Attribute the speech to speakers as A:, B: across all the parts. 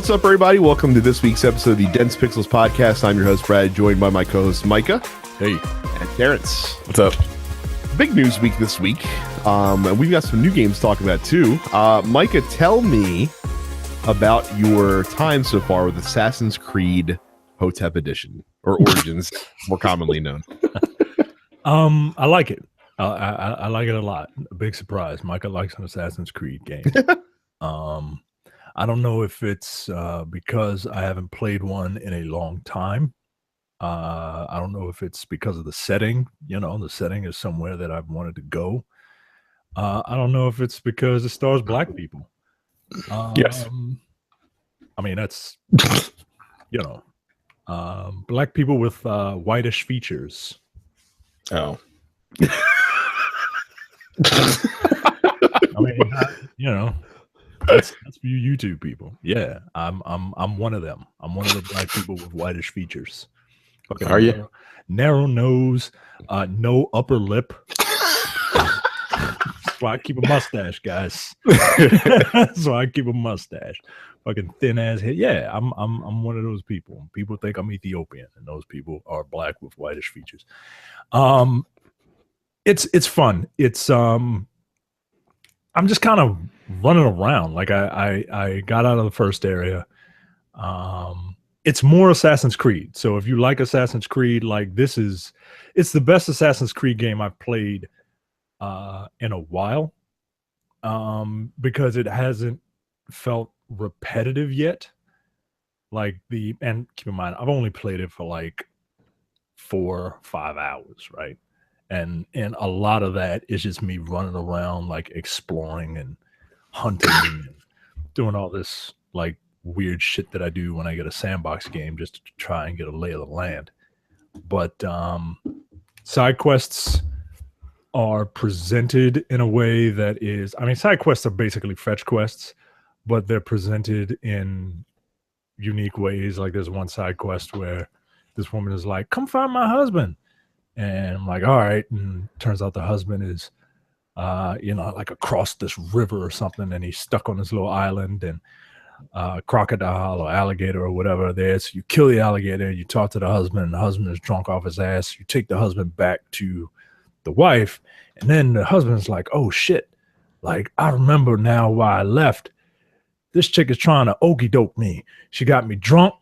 A: What's up, everybody? Welcome to this week's episode of the Dense Pixels podcast. I'm your host, Brad, joined by my co-host, Micah.
B: Hey.
A: And Terrence.
B: What's up?
A: Big news week this week. And we've got some new games to talk about, too. Micah, tell me about your time so far with Assassin's Creed Hotep Edition, or Origins, more commonly known.
B: I like it. I like it a lot. A big surprise. Micah likes an Assassin's Creed game. I don't know if it's because I haven't played one in a long time. I don't know if it's because of the setting. You know, the setting is somewhere that I've wanted to go. I don't know if it's because it stars black people.
A: Yes.
B: I mean, that's, you know, black people with whitish features.
C: Oh.
B: I mean, you know, that's for you YouTube people. Yeah, I'm one of them. I'm one of the black people with whitish features. Okay,
C: are you?
B: Narrow nose, no upper lip. That's why I keep a mustache, guys. That's why I keep a mustache. Fucking thin ass head. Yeah, I'm one of those people. People think I'm Ethiopian, and those people are black with whitish features. It's fun. It's I'm just kind of running around. Like I got out of the first area. It's more Assassin's Creed. So if you like Assassin's Creed, like it's the best Assassin's Creed game I've played in a while. Because it hasn't felt repetitive yet. And keep in mind, I've only played it for like 4 or 5 hours, right? And a lot of that is just me running around, like exploring and hunting and doing all this like weird shit that I do when I get a sandbox game just to try and get a lay of the land. But side quests are presented in a way that is, I mean, side quests are basically fetch quests, but they're presented in unique ways. Like there's one side quest where this woman is like, "Come find my husband." And I'm like, all right. And turns out the husband is, like across this river or something. And he's stuck on this little island, and crocodile or alligator or whatever there. So you kill the alligator, you talk to the husband, and the husband is drunk off his ass. You take the husband back to the wife. And then the husband's like, oh shit. Like, I remember now why I left. This chick is trying to okie doke me. She got me drunk.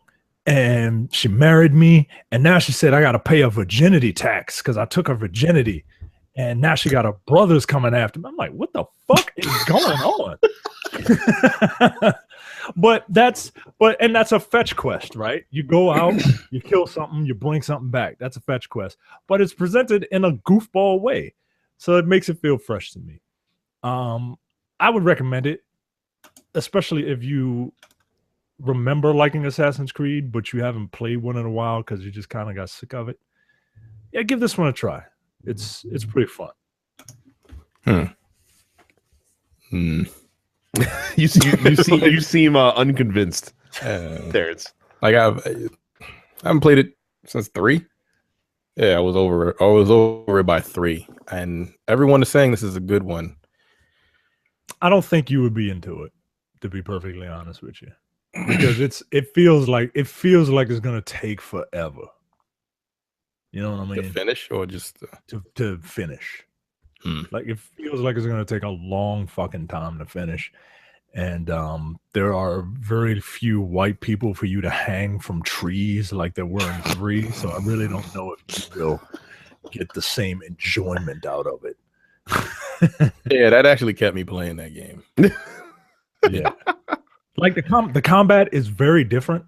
B: And she married me, and now she said I got to pay a virginity tax because I took her virginity, and now she got her brothers coming after me. I'm like, what the fuck is going on? That's a fetch quest, right? You go out, you kill something, you bring something back. That's a fetch quest, but it's presented in a goofball way, so it makes it feel fresh to me. I would recommend it, especially if you remember liking Assassin's Creed, but you haven't played one in a while because you just kind of got sick of it. Yeah, give this one a try. It's pretty fun.
A: You seem unconvinced, Terrence.
C: Like I haven't played it since 3. Yeah, I was over it by 3, and everyone is saying this is a good one.
B: I don't think you would be into it, to be perfectly honest with you. Because it feels like it's gonna take forever. You know what I mean?
C: To finish or just
B: to finish. Like it feels like it's gonna take a long fucking time to finish. And there are very few white people for you to hang from trees like there were in 3. So I really don't know if you will get the same enjoyment out of it.
C: Yeah, that actually kept me playing that game.
B: Yeah. Like the combat is very different.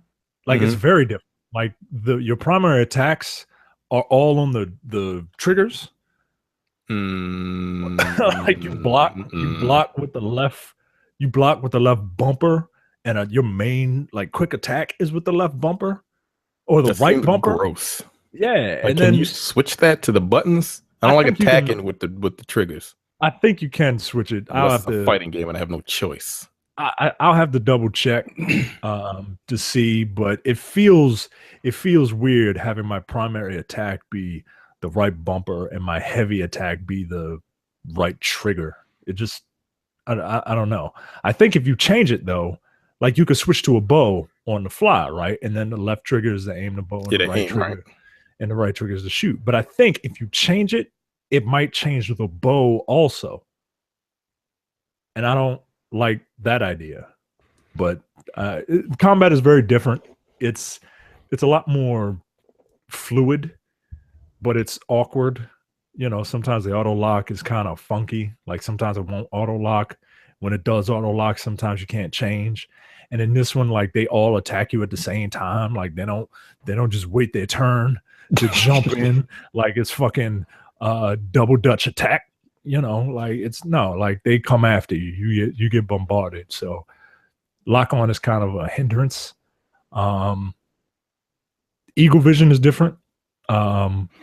B: Like it's very different. Like your primary attacks are all on the triggers. Like you block with the left. You block with the left bumper, and your main like quick attack is with the left bumper or the right bumper.
C: Gross.
B: Yeah,
C: like, and then you switch that to the buttons. I don't like attacking with the triggers.
B: I think you can switch it.
C: It's a fighting game, and I have no choice.
B: I'll have to double check to see, but it feels weird having my primary attack be the right bumper and my heavy attack be the right trigger. It just I don't know. I think if you change it though, like you could switch to a bow on the fly, right? And then the left trigger is to aim the bow, and
C: Yeah,
B: the
C: the
B: right
C: aim,
B: trigger,
C: right.
B: and the right trigger is to shoot. But I think if you change it, it might change the bow also. And I don't like that idea. But combat is very different. It's a lot more fluid, but it's awkward. You know, sometimes the auto lock is kind of funky. Like sometimes it won't auto lock. When it does auto lock, sometimes you can't change. And in this one, like they all attack you at the same time. Like they don't just wait their turn to jump in. Like it's fucking double Dutch attack. You know, like it's no, like they come after you. You get bombarded. So lock on is kind of a hindrance. Eagle vision is different.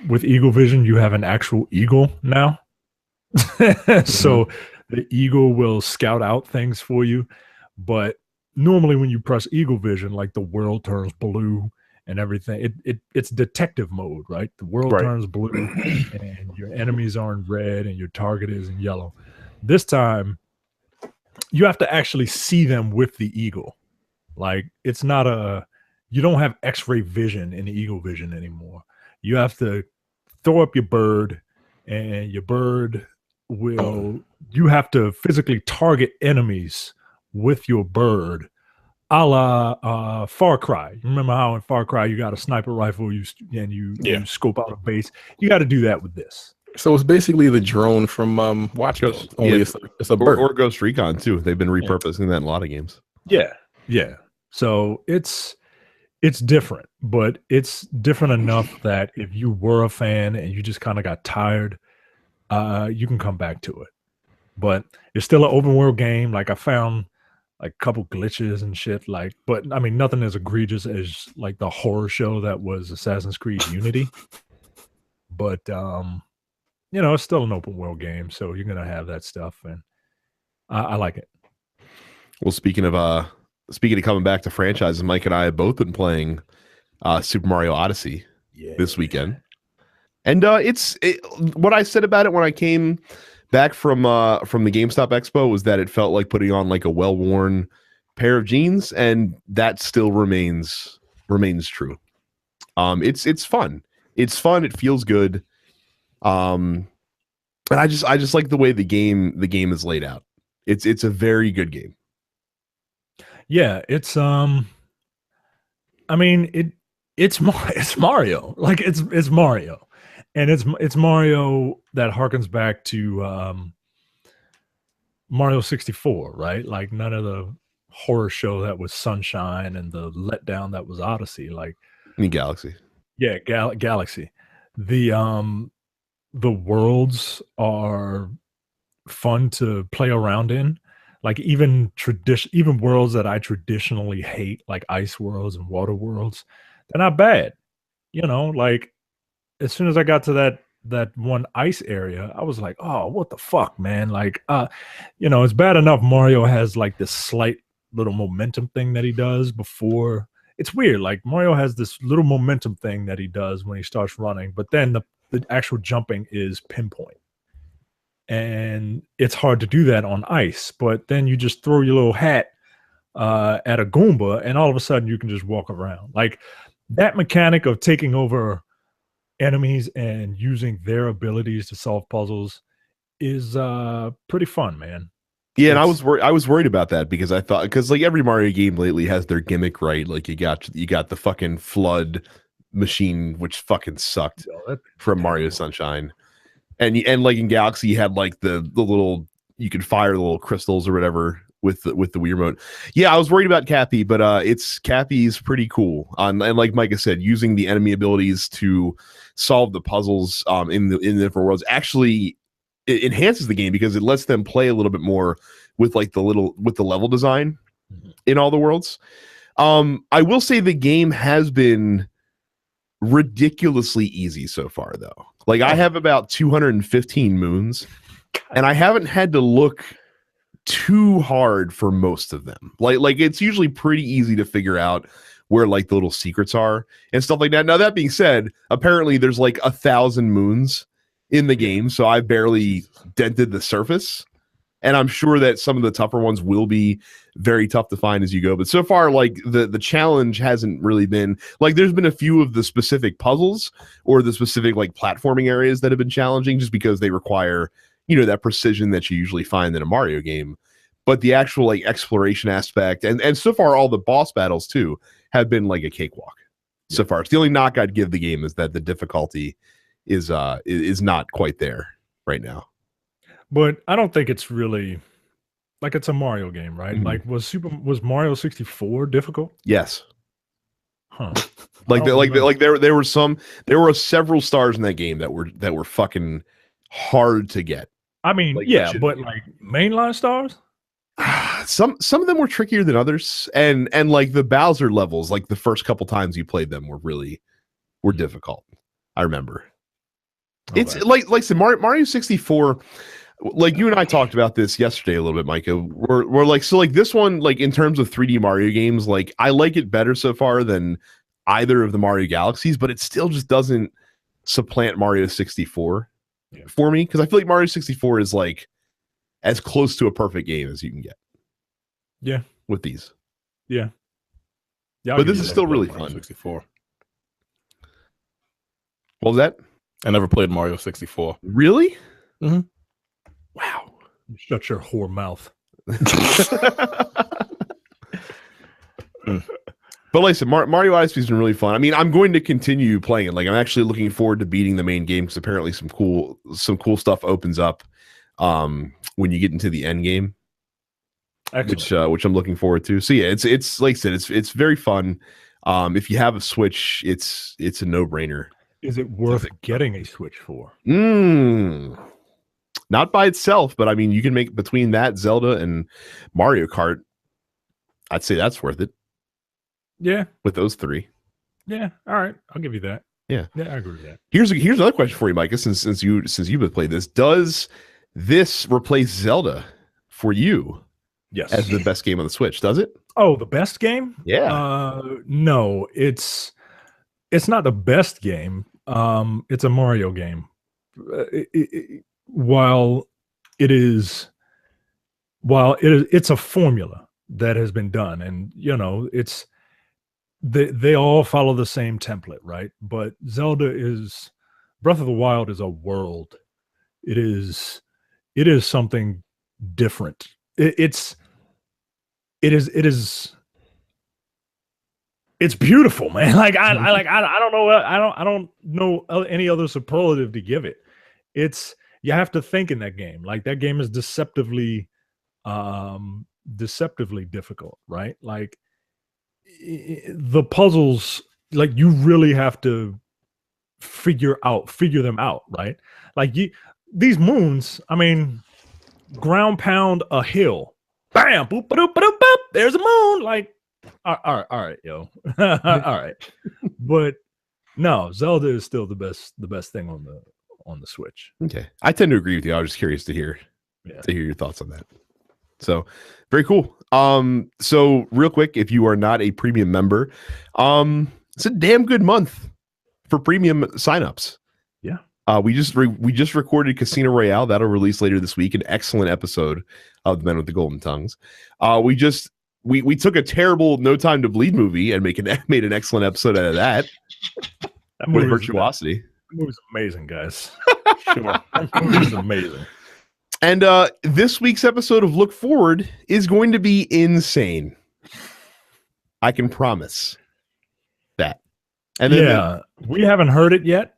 B: With eagle vision, you have an actual eagle now. So the eagle will scout out things for you. But normally when you press eagle vision, like the world turns blue and everything. It's detective mode, right? The world
C: Right.
B: turns blue and your enemies are in red and your target is in yellow. This time you have to actually see them with the eagle. Like it's not you don't have x-ray vision in the eagle vision anymore. You have to throw up your bird, and your bird you have to physically target enemies with your bird, a la Far Cry. Remember how in Far Cry you got a sniper rifle, you scope out a base? You got to do that with this.
C: So it's basically the drone from Watch Dogs. Only it's a bird.
A: Or Ghost Recon too. They've been repurposing that in a lot of games.
B: Yeah. So it's different, but it's different enough that if you were a fan and you just kind of got tired, you can come back to it. But it's still an open world game. Like I found like a couple glitches and shit. Like, but I mean, nothing as egregious as like the horror show that was Assassin's Creed Unity. But you know, it's still an open world game, so you're gonna have that stuff, and I like it.
A: Well, speaking of coming back to franchises, Mike and I have both been playing Super Mario Odyssey this weekend. And what I said about it when I came back from the GameStop Expo was that it felt like putting on like a well-worn pair of jeans, and that still remains true. It's fun. It's fun. It feels good. And I just like the way the game is laid out. It's a very good game.
B: Yeah, it's I mean it's Mario. Like it's Mario. And it's Mario that harkens back to Mario 64, right? Like none of the horror show that was Sunshine and the letdown that was Odyssey. Like
A: Galaxy.
B: Yeah, Galaxy. The worlds are fun to play around in. Like even worlds that I traditionally hate, like ice worlds and water worlds, they're not bad. You know, like as soon as I got to that one ice area, I was like, oh, what the fuck, man? Like, you know, it's bad enough Mario has like this slight little momentum thing that he does before. It's weird. Like Mario has this little momentum thing that he does when he starts running, but then the actual jumping is pinpoint. And it's hard to do that on ice, but then you just throw your little hat at a Goomba and all of a sudden you can just walk around. Like that mechanic of taking over enemies and using their abilities to solve puzzles is pretty fun, man.
A: Yeah, and I was worried about that because I thought, because like every Mario game lately has their gimmick, right? Like you got the fucking flood machine, which fucking sucked from Mario Sunshine, and like in Galaxy you had like the little, you could fire the little crystals or whatever with the Wii remote. Yeah, I was worried about Cappy, but Cappy's pretty cool. And like Micah said, using the enemy abilities to solve the puzzles in the different worlds actually it enhances the game because it lets them play a little bit more with like the level design in all the worlds. I will say the game has been ridiculously easy so far though. Like I have about 215 moons and I haven't had to look too hard for most of them. Like it's usually pretty easy to figure out where like the little secrets are and stuff like that. Now that being said, apparently there's like 1,000 moons in the game, so I barely dented the surface. And I'm sure that some of the tougher ones will be very tough to find as you go. But so far, like the challenge hasn't really been like there's been a few of the specific puzzles or the specific like platforming areas that have been challenging just because they require, that precision that you usually find in a Mario game. But the actual like exploration aspect and so far all the boss battles too have been like a cakewalk. So far, it's the only knock I'd give the game is that the difficulty is not quite there right now.
B: But I don't think it's really like it's a Mario game, right?
A: Mhm.
B: Like was Mario 64 difficult?
A: Yes.
B: Huh.
A: There were several stars in that game that were fucking hard to get.
B: I mean,
A: Like,
B: yeah,
A: legit-
B: but like mainline stars?
A: Some of them were trickier than others, and like the Bowser levels, like the first couple times you played them were difficult. I remember. It's
B: Okay.
A: like I said, Mario 64. Like you and I talked about this yesterday a little bit, Micah. We're like so like this one, like in terms of 3D Mario games, like I like it better so far than either of the Mario Galaxies, but it still just doesn't supplant Mario 64 for me because I feel like Mario 64 is like as close to a perfect game as you can get.
B: Yeah.
A: With these.
B: Yeah.
A: But this is still really
C: Mario
A: fun.
C: 64.
A: What was that?
C: I never played Mario 64.
A: Really?
C: Mm-hmm.
A: Wow.
B: Shut your whore mouth.
A: But like I said, Mario Odyssey has been really fun. I mean, I'm going to continue playing it. Like, I'm actually looking forward to beating the main game because apparently some cool stuff opens up when you get into the end game, which I'm looking forward to. So yeah, it's like I said, it's very fun. If you have a Switch, it's a no brainer.
B: Is it worth getting a Switch for?
A: Not by itself, but I mean, you can make between that Zelda and Mario Kart. I'd say that's worth it.
B: Yeah.
A: With those three.
B: Yeah. All right. I'll give you that.
A: Yeah.
B: Yeah, I agree with that.
A: Here's another question for you, Micah, since you've been playing this. Does this replace Zelda for you?
B: Yes.
A: As the best game on the Switch, does it?
B: Oh, the best game?
A: Yeah.
B: No, it's not the best game. It's a Mario game. While it's a formula that has been done, and it's they all follow the same template, right? But Breath of the Wild is a world. It is something different. It's beautiful, man. Like I don't know. I don't know any other superlative to give it. You have to think in that game. Like that game is deceptively difficult, right? Like the puzzles, like you really have to figure them out, right? Like these moons, I mean, ground pound a hill, bam, boop, boop, boop, boop, there's a moon. Like, all right, yo, all right. But no, Zelda is still the best thing on the Switch.
A: Okay, I tend to agree with you. I was just curious to hear your thoughts on that. So very cool. So real quick, if you are not a premium member, it's a damn good month for premium signups.
B: Yeah.
A: We just recorded Casino Royale. That'll release later this week. An excellent episode of The Men with the Golden Tongues. We took a terrible No Time to Bleed movie and made an excellent episode out of that. With Virtuosity.
B: That movie's amazing, guys. Sure. That movie's amazing.
A: And this week's episode of Look Forward is going to be insane. I can promise that. And then
B: we haven't heard it yet.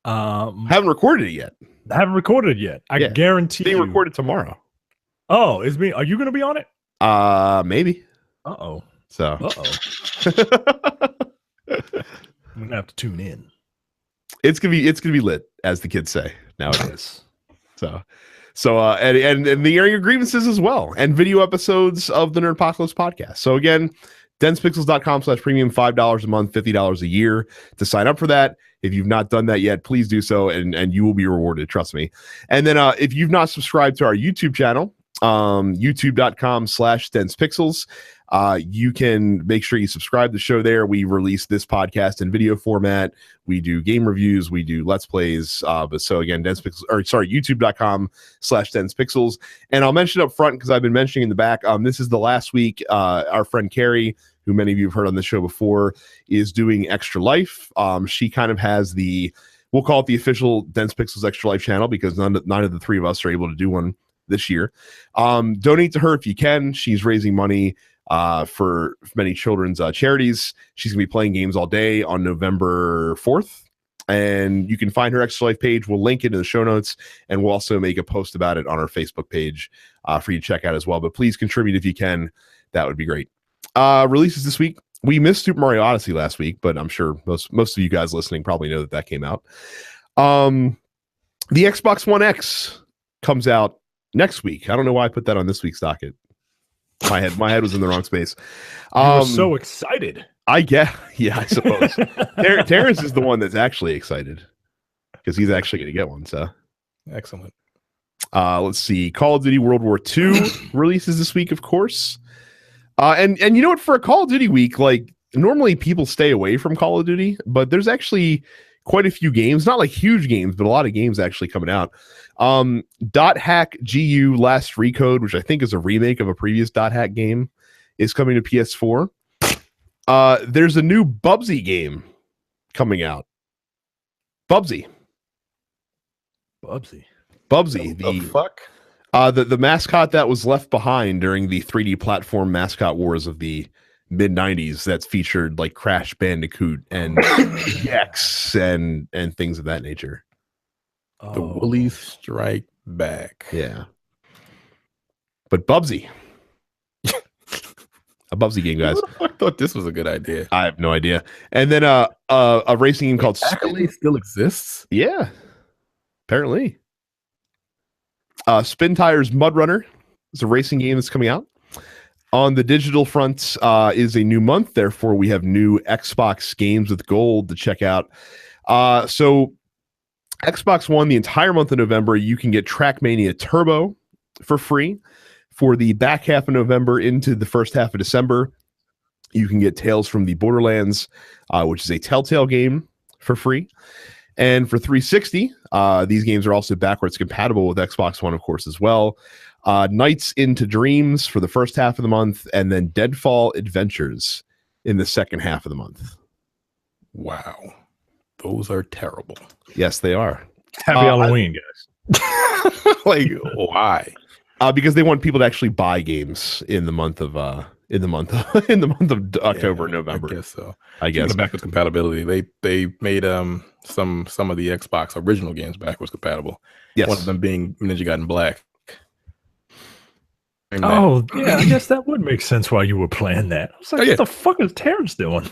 A: Haven't recorded it yet.
B: Haven't recorded it yet. I guarantee
A: you. Being recorded tomorrow.
B: Oh, is me? Are you going to be on it?
A: Maybe.
B: Uh-oh.
A: So.
B: I'm gonna have to tune in.
A: It's gonna be lit, as the kids say nowadays. So and the airing of grievances as well, and video episodes of the Nerdpocalypse podcast. So again, densepixels.com/premium, $5 a month, $50 a year to sign up for that. If you've not done that yet, please do so, and you will be rewarded. Trust me. And then if you've not subscribed to our YouTube channel, youtube.com/densepixels. You can make sure you subscribe to the show there. We release this podcast in video format. We do game reviews. We do Let's Plays. But so again, youtube.com/DensePixels. And I'll mention up front because I've been mentioning in the back, this is the last week. Our friend Carrie, who many of you have heard on the show before, is doing Extra Life. She kind of has we'll call it the official Dense Pixels Extra Life channel because none of the three of us are able to do one this year. Donate to her if you can. She's raising money for many children's charities. She's gonna be playing games all day on November 4th, and you can find her Extra Life page. We'll link it in the show notes, and we'll also make a post about it on our Facebook page for you to check out as well. But please contribute if you can. That would be great. Releases this week. We missed Super Mario Odyssey last week, but I'm sure most of you guys listening probably know that came out. The Xbox One X comes out next week. I don't know why I put that on this week's docket. My head was in the wrong space.
B: You were so excited.
A: Yeah, I suppose. Terrence is the one that's actually excited because he's actually going to get one. So
C: excellent.
A: Let's see. Call of Duty World War II releases this week, of course. And you know what? For a Call of Duty week, like normally people stay away from Call of Duty, but there's actually quite a few games, not like huge games, but a lot of games actually coming out. Dot Hack GU Last Recode, which I think is a remake of a previous Dot Hack game, is coming to PS4. There's a new Bubsy game coming out. Bubsy.
C: The fuck?
A: The mascot that was left behind during the 3D platform mascot wars of the mid-90s that's featured like Crash Bandicoot and Gex and things of that nature.
C: The Woolies Strike Back.
A: Yeah. But Bubsy. A Bubsy game, guys.
C: I thought this was a good idea.
A: I have no idea. And then a racing game called
C: Actually still exists?
A: Yeah. Apparently. Spin Tires Mud Runner is a racing game that's coming out. On the digital front is a new month. Therefore, we have new Xbox games with gold to check out. So Xbox One, the entire month of November, you can get Trackmania Turbo for free. For the back half of November into the first half of December, you can get Tales from the Borderlands, which is a Telltale game, for free. And for 360, these games are also backwards compatible with Xbox One, of course, as well. Nights into Dreams for the first half of the month, and then Deadfall Adventures in the second half of the month.
C: Wow. Those are terrible.
A: Yes, they are.
B: Happy Halloween, guys.
C: Like, why?
A: Because they want people to actually buy games in the month of October and November.
C: I guess so.
A: I guess
C: the backwards compatibility. They made some of the Xbox original games backwards compatible.
A: Yes.
C: One of them being Ninja Gaiden Black.
B: Oh, yeah, I guess that would make sense why you were playing that. I was like,
C: yeah.
B: What the fuck is Terrence doing?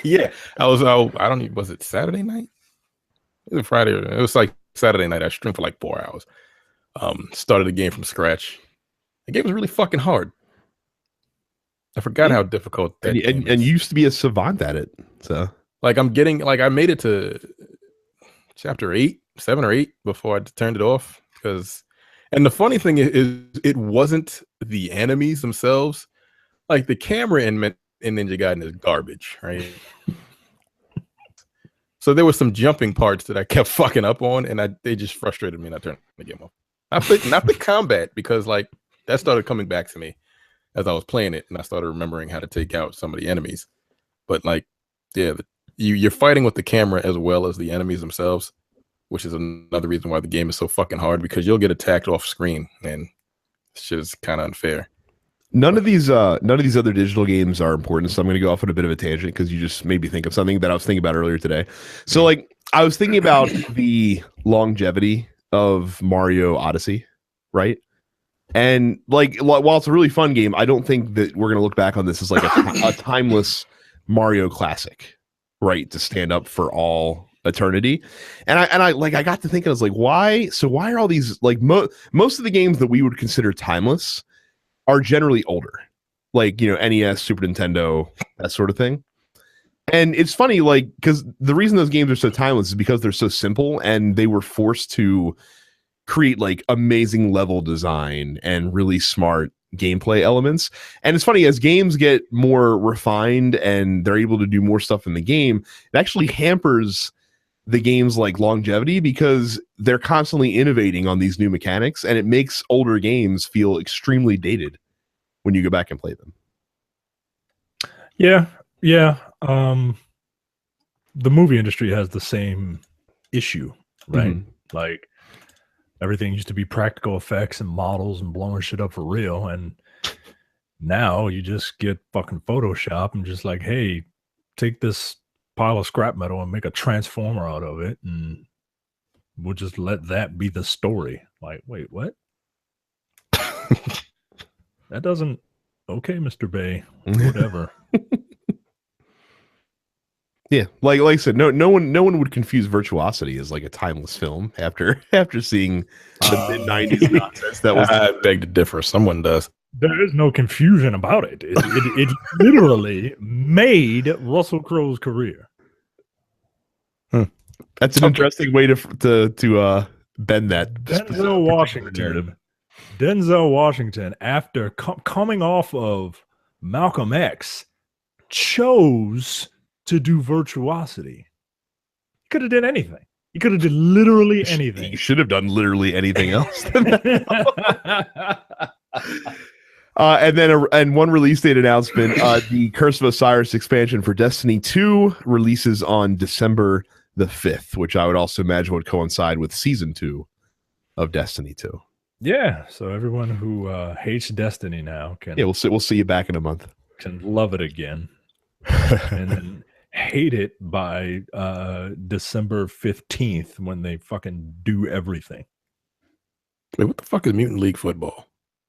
C: Yeah. I don't even, was it Saturday night? It was Friday. It was like Saturday night. I streamed for like 4 hours. Started the game from scratch. The game was really fucking hard. I forgot how difficult that
A: and you used to be a savant at it. So
C: like I made it to chapter 7 or 8 before I turned it off. And the funny thing is it wasn't the enemies themselves. Like the camera in Ninja Gaiden is garbage, right? So there were some jumping parts that I kept fucking up on, and they just frustrated me, and I turned the game off. Not the combat, because like that started coming back to me as I was playing it, and I started remembering how to take out some of the enemies. But like, yeah, you're fighting with the camera as well as the enemies themselves, which is another reason why the game is so fucking hard, because you'll get attacked off screen, and shit is kind of unfair.
A: None of these other digital games are important, so I'm going to go off on a bit of a tangent because you just made me think of something that I was thinking about earlier today. So, like, I was thinking about the longevity of Mario Odyssey, right? And like, while it's a really fun game, I don't think that we're going to look back on this as like a timeless Mario classic, right? To stand up for all eternity. And I got to thinking, I was like, why are all these like most of the games that we would consider timeless are generally older, like, you know, NES, Super Nintendo, that sort of thing. And it's funny, like, because the reason those games are so timeless is because they're so simple, and they were forced to create like amazing level design and really smart gameplay elements. And it's funny, as games get more refined and they're able to do more stuff in the game, it actually hampers the game's like longevity because they're constantly innovating on these new mechanics, and it makes older games feel extremely dated when you go back and play them.
B: Yeah. The movie industry has the same issue, right? Like everything used to be practical effects and models and blowing shit up for real, and now you just get fucking Photoshop and just like, hey, take this pile of scrap metal and make a transformer out of it, and we'll just let that be the story. Like, wait, what? That doesn't. Okay, Mr. Bay, whatever.
A: Yeah, like I said, no one would confuse Virtuosity as like a timeless film after seeing the mid '90s nonsense. That was
C: I beg to differ. Someone does.
B: There is no confusion about it. It literally made Russell Crowe's career.
A: That's an interesting way to bend that.
B: Denzel Washington. Denzel Washington, after coming off of Malcolm X, chose to do Virtuosity. He could have done anything. He could have done literally anything.
A: He should have done literally anything else. And one release date announcement: the Curse of Osiris expansion for Destiny 2 releases on December the 5th, which I would also imagine would coincide with Season 2 of Destiny 2.
B: Yeah, so everyone who hates Destiny now can
A: we'll see you back in a month.
B: Can love it again, and then hate it by December 15th when they fucking do everything.
C: Wait, what the fuck is Mutant League Football?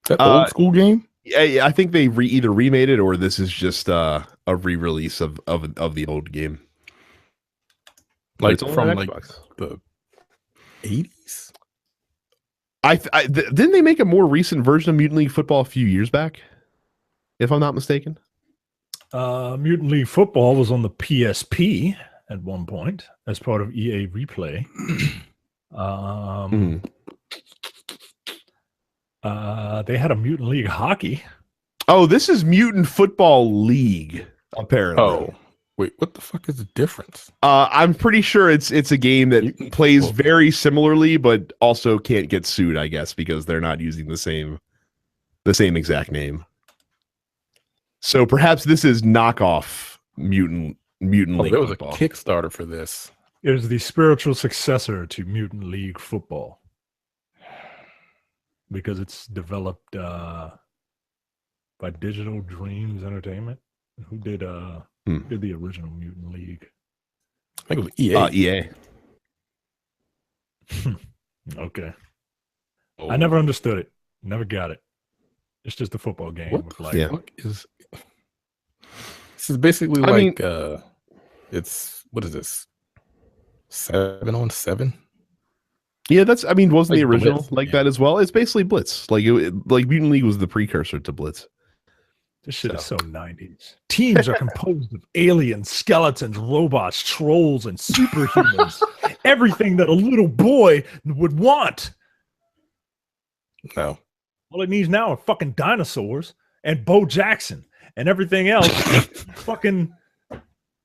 C: Is that old school game?
A: Yeah, I think they either remade it or this is just a re-release of the old game.
C: Like from like the 80s.
A: Didn't they make a more recent version of Mutant League Football a few years back, if I'm not mistaken?
B: Mutant League Football was on the PSP at one point as part of EA Replay. They had a Mutant League Hockey.
A: Oh, this is Mutant Football League, apparently.
C: Oh, wait, what the fuck is the difference?
A: I'm pretty sure it's a game that plays very similarly, but also can't get sued, I guess, because they're not using the same exact name. So perhaps this is knockoff Mutant League.
C: There was
A: Football.
C: A Kickstarter for this.
B: It is the spiritual successor to Mutant League Football because it's developed by Digital Dreams Entertainment. Who did the original Mutant League?
C: I think it was EA.
A: EA.
B: Okay. I never understood it. Never got it. It's just a football game.
C: What
B: with like,
C: the fuck is... This is basically it's, what is this? 7-on-7?
A: Yeah, wasn't
C: like
A: the original
C: Blitz,
A: that as well? It's basically Blitz. Like Mutant League was the precursor to Blitz.
B: This shit is so 90s. Teams are composed of aliens, skeletons, robots, trolls, and superhumans. Everything that a little boy would want.
C: No.
B: All it needs now are fucking dinosaurs and Bo Jackson and everything else. fucking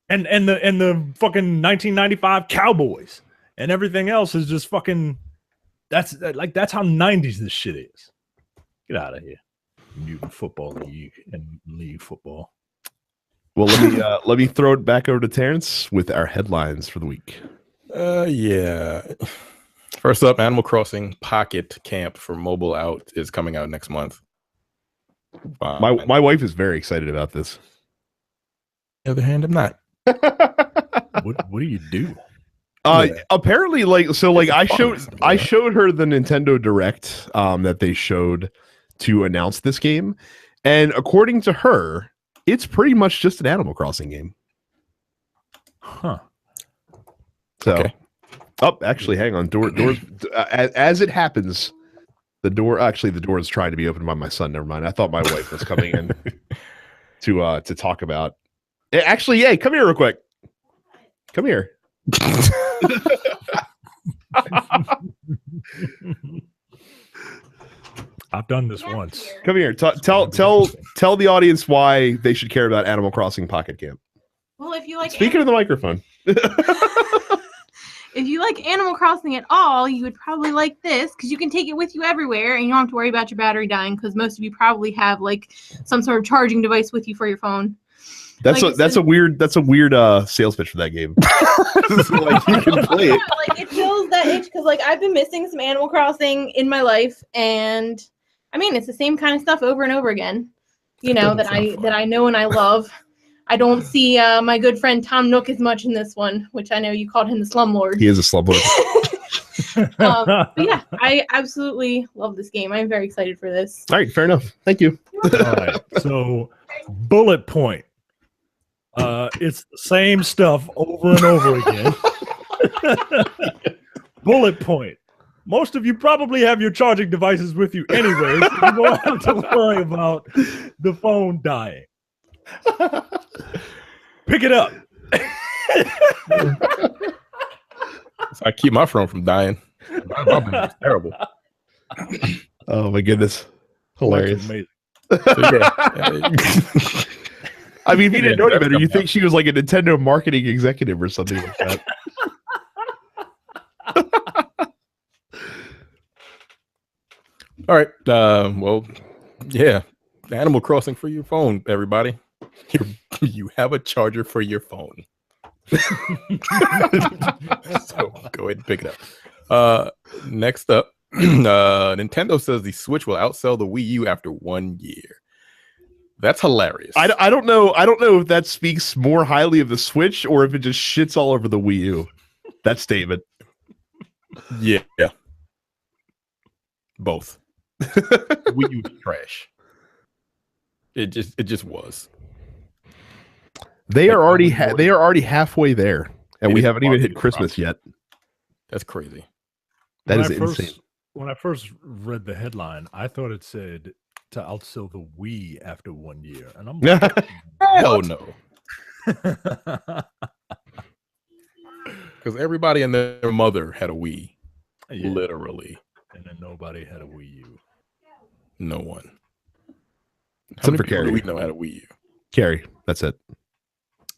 B: and the fucking 1995 Cowboys and everything else is just fucking. That's how 90s this shit is. Get out of here. Mutant Football League and League Football.
A: Well, let me throw it back over to Terrence with our headlines for the week.
C: Yeah. First up, Animal Crossing Pocket Camp for mobile out is coming out next month.
A: My wife is very excited about this.
C: On the other hand, I'm not.
B: What do you do?
A: Apparently, I showed her the Nintendo Direct that they showed to announce this game, and according to her, it's pretty much just an Animal Crossing game.
B: Huh.
A: So,
C: okay.
A: Actually, hang on. Doors. As it happens, the door is trying to be opened by my son. Never mind. I thought my wife was coming in to talk about. Actually, yeah. Come here, real quick. Come here.
B: I've done this once.
A: Come here. Tell the audience why they should care about Animal Crossing Pocket Camp.
D: Well, if you like
A: Speaking of the microphone.
D: If you like Animal Crossing at all, you would probably like this because you can take it with you everywhere and you don't have to worry about your battery dying because most of you probably have like some sort of charging device with you for your phone.
A: That's a weird sales pitch for that game. Like you can play it.
D: Like it fills that itch because like I've been missing some Animal Crossing in my life, and I mean it's the same kind of stuff over and over again. You know that I know and I love. I don't see my good friend Tom Nook as much in this one, which I know you called him the slumlord.
A: He is a slumlord.
D: But yeah, I absolutely love this game. I'm very excited for this.
A: All right, fair enough. Thank you.
B: All right. So, bullet point. It's the same stuff over and over again. Bullet point. Most of you probably have your charging devices with you anyway, so you don't have to worry about the phone dying. Pick it up.
C: So I keep my phone from dying. It's terrible.
A: Oh my goodness. Hilarious.
B: Amazing.
C: So, yeah.
A: I mean, if you didn't know any better, you think she was like a Nintendo marketing executive or something like that.
C: All right. Well, yeah. Animal Crossing for your phone, everybody. You have a charger for your phone. So go ahead and pick it up. Next up, Nintendo says the Switch will outsell the Wii U after 1 year. That's hilarious.
A: I don't know. I don't know if that speaks more highly of the Switch or if it just shits all over the Wii U. That statement.
C: Yeah. Both. Wii U is trash. It just was.
A: They are already halfway there, and we haven't even hit Christmas yet.
C: That's crazy.
A: That is insane.
B: When I first read the headline, I thought it said to outsell the Wii after 1 year, and I'm like,
C: hell no. Because everybody and their mother had a Wii, literally,
B: and then nobody had a Wii U.
C: No one.
A: Except for Carrie.
C: We know how to Wii U.
A: Carrie, that's it.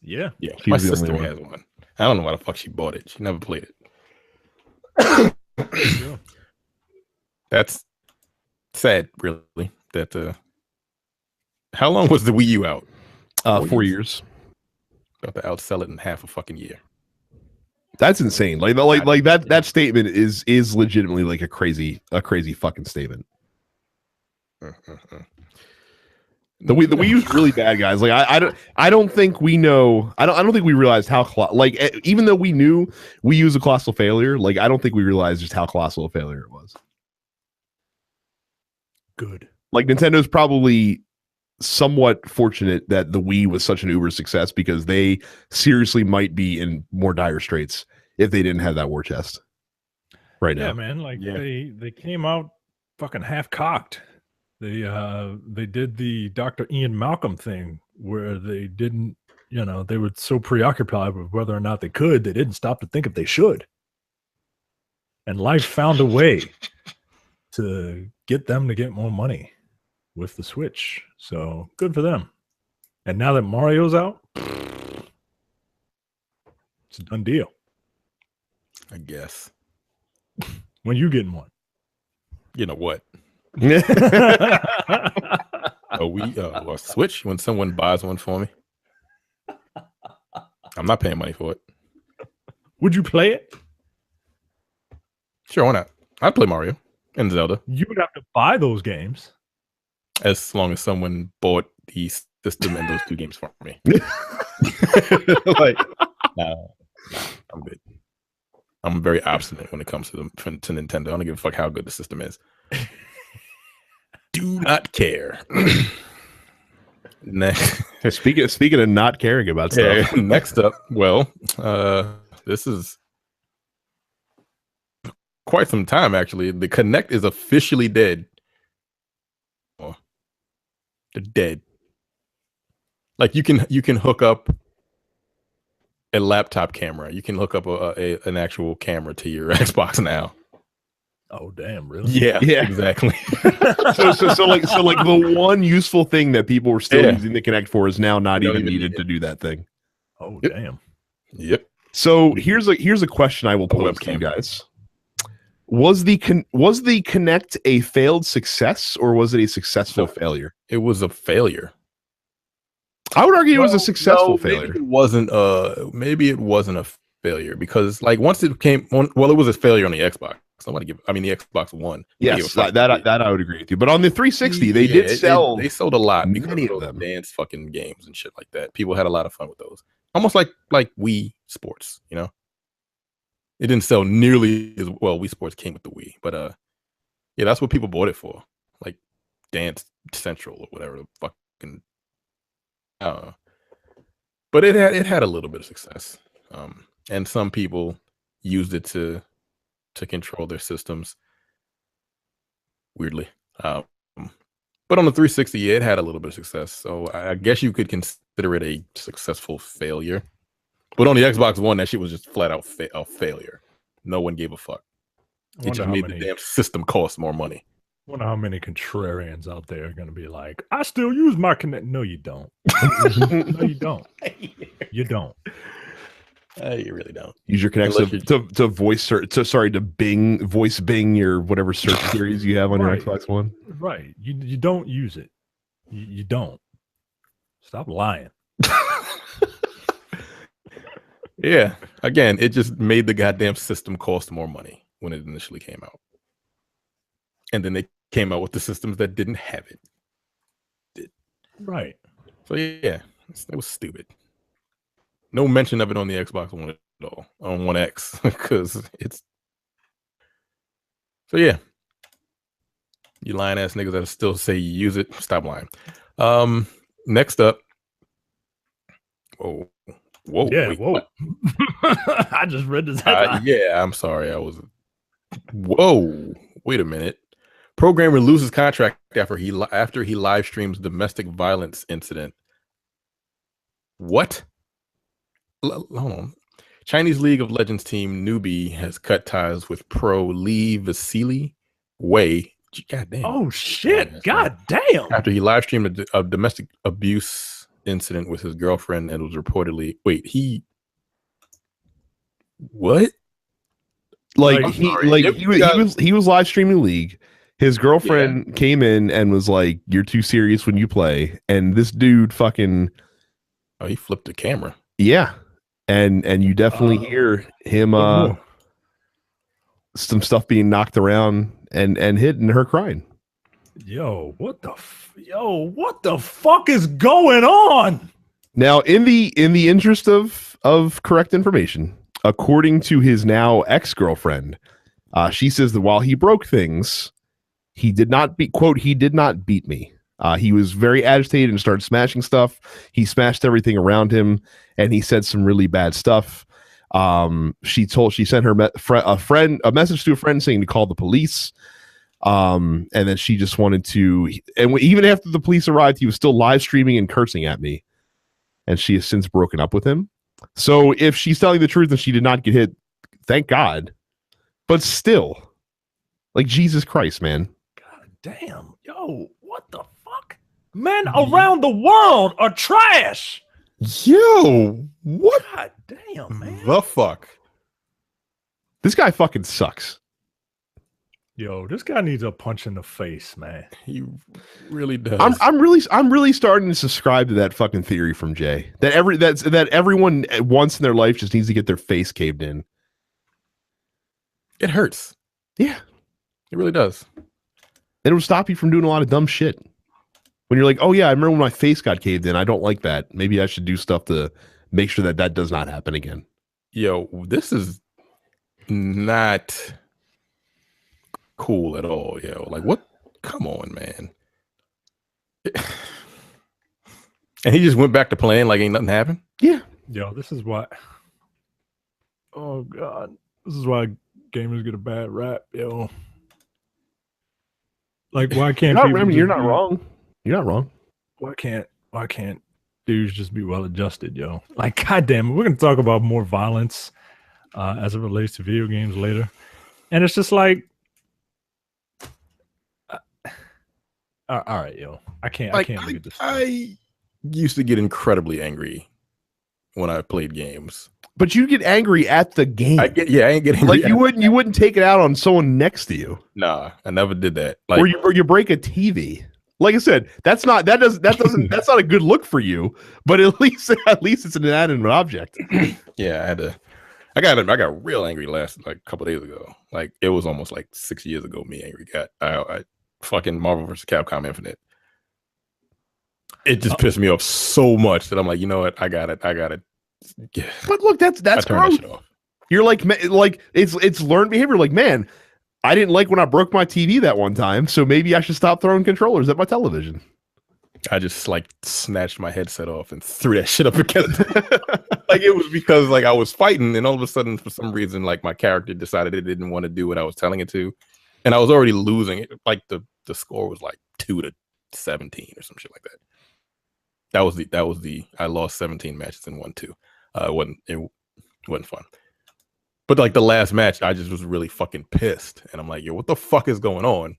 B: Yeah.
C: My sister has one. I don't know why the fuck she bought it. She never played it. That's sad, really. That how long was the Wii U out?
A: 4 years.
C: About to outsell it in half a fucking year.
A: That's insane. Like that statement is legitimately like a crazy fucking statement. The Wii U's really bad, guys. Like I don't think we know. I don't think we realized how even though we knew Wii U's a colossal failure. Like I don't think we realized just how colossal a failure it was.
B: Good.
A: Like Nintendo's probably somewhat fortunate that the Wii was such an uber success because they seriously might be in more dire straits if they didn't have that war chest right now.
B: Yeah, man. Like they came out fucking half cocked. They did the Dr. Ian Malcolm thing where they didn't, they were so preoccupied with whether or not they could, they didn't stop to think if they should. And life found a way to get them to get more money with the Switch. So good for them. And now that Mario's out, it's a done deal.
C: I guess.
B: When you getting one?
C: You know what? A Switch when someone buys one for me. I'm not paying money for it.
B: Would you play it?
C: Sure, why not? I'd play Mario and Zelda.
B: You would have to buy those games.
C: As long as someone bought the system and those two games for me. No, I'm good. I'm very obstinate when it comes to Nintendo. I don't give a fuck how good the system is. Do not care. Next,
A: speaking of not caring about stuff.
C: Next up, this is quite some time actually. The Kinect is officially dead. They're dead. Like you can hook up a laptop camera. You can hook up an actual camera to your Xbox now.
B: Oh damn! Really?
C: Yeah,
A: Yeah.
C: exactly.
A: So like the one useful thing that people were still using the Kinect for is now not
C: You don't
A: even
C: even
A: needed
C: need
A: to do that thing.
B: Oh
C: Yep.
B: damn!
C: Yep.
A: So here's a question I will pose to you guys. Was the Kinect a failed success or was it a successful failure?
C: It was a failure.
A: I would argue it was a successful failure.
C: Maybe it wasn't a failure because like once it came on, well, it was a failure on the Xbox. The Xbox One.
A: Yes, that I would agree with you. But on the 360, they did sell.
C: They sold a lot
A: many
C: because
A: of them.
C: dance fucking games and shit like that. People had a lot of fun with those. Almost like Wii Sports, you know. It didn't sell nearly as well. Wii Sports came with the Wii, but yeah, that's what people bought it for, like Dance Central or whatever the fucking. But it had a little bit of success, and some people used it to control their systems. Weirdly, but on the 360, yeah, it had a little bit of success. So I guess you could consider it a successful failure. But on the Xbox One, that shit was just flat out a failure. No one gave a fuck. It just made the damn system cost more money.
B: I wonder how many contrarians out there are going to be like, I still use my Kinect. No, you don't. No, you don't. You don't.
C: You really don't.
A: Use your Kinect to voice search. To voice Bing your whatever search queries you have on your Xbox One.
B: Right. You don't use it. You don't. Stop lying.
C: Yeah. Again, it just made the goddamn system cost more money when it initially came out. And then they came out with the systems that didn't have it.
B: Right.
C: So yeah, it was stupid. No mention of it on the Xbox One at all, on One X, because it's. So yeah, you lying ass niggas that still say you use it, stop lying. Next up. Whoa.
B: Yeah,
C: wait,
B: whoa. I just read this headline.
C: Yeah, I'm sorry. Whoa. Wait a minute. Programmer loses contract after he live streams domestic violence incident. What? Hold on. Chinese League of Legends team Newbie has cut ties with pro Lee Vasily Wei. God damn.
B: Oh shit! God damn!
C: After he live streamed a domestic abuse incident with his girlfriend and was reportedly what?
A: He was live streaming League. His girlfriend came in and was like, "You're too serious when you play." And this dude fucking
C: he flipped the camera.
A: Yeah. And you definitely hear him some stuff being knocked around and hit and her crying.
B: Yo, what the fuck is going on?
A: Now, in the interest of correct information, according to his now ex-girlfriend, she says that while he broke things, he did not beat me. He was very agitated and started smashing stuff. He smashed everything around him, and he said some really bad stuff. She sent her a message to a friend saying to call the police. And then she just wanted to, and even after the police arrived, he was still live streaming and cursing at me. And she has since broken up with him. So if she's telling the truth and she did not get hit, thank God. But still, like, Jesus Christ, man.
B: God damn. Yo, what the fuck? Men around the world are trash.
A: Yo, what?
B: God damn, man.
C: The fuck?
A: This guy fucking sucks.
B: Yo, this guy needs a punch in the face, man.
C: He really does.
A: I'm really starting to subscribe to that fucking theory from Jay that everyone once in their life just needs to get their face caved in.
C: It hurts.
A: Yeah,
C: it really does.
A: And it will stop you from doing a lot of dumb shit. When you're like, oh yeah, I remember when my face got caved in. I don't like that. Maybe I should do stuff to make sure that does not happen again.
C: Yo, this is not cool at all, yo. Like, what? Come on, man. And he just went back to playing like ain't nothing happened?
A: Yeah.
B: Yo, this is why. Oh, God. This is why gamers get a bad rap, yo. Like, why can't
A: you're not wrong. You're not wrong.
B: Why can't dudes just be well adjusted, yo? Like, goddamn, we're gonna talk about more violence as it relates to video games later. And it's just like, All right, yo. I can't
C: Like
B: look at this.
C: I used to get incredibly angry when I played games.
A: But you get angry at the game.
C: I ain't getting
A: like you wouldn't take it out on someone next to you.
C: Nah, I never did that. Like,
A: or you break a TV. Like I said, that's not a good look for you. But at least it's an inanimate object.
C: Yeah, I got real angry last like a couple days ago. Like it was almost like 6 years ago. Me angry got I fucking Marvel vs. Capcom Infinite. It just pissed me off so much that I'm like, you know what? I got it. Yeah.
A: But look, that's gross. You're like it's learned behavior. Like, man, I didn't like when I broke my TV that one time, so maybe I should stop throwing controllers at my television.
C: I just like snatched my headset off and threw that shit up against it. Like it was because like I was fighting, and all of a sudden, for some reason, like my character decided it didn't want to do what I was telling it to, and I was already losing it. Like the score was like 2-17 or some shit like that. That was the I lost 17 matches and won 2. It wasn't fun. But like the last match, I just was really fucking pissed, and I'm like, yo, what the fuck is going on?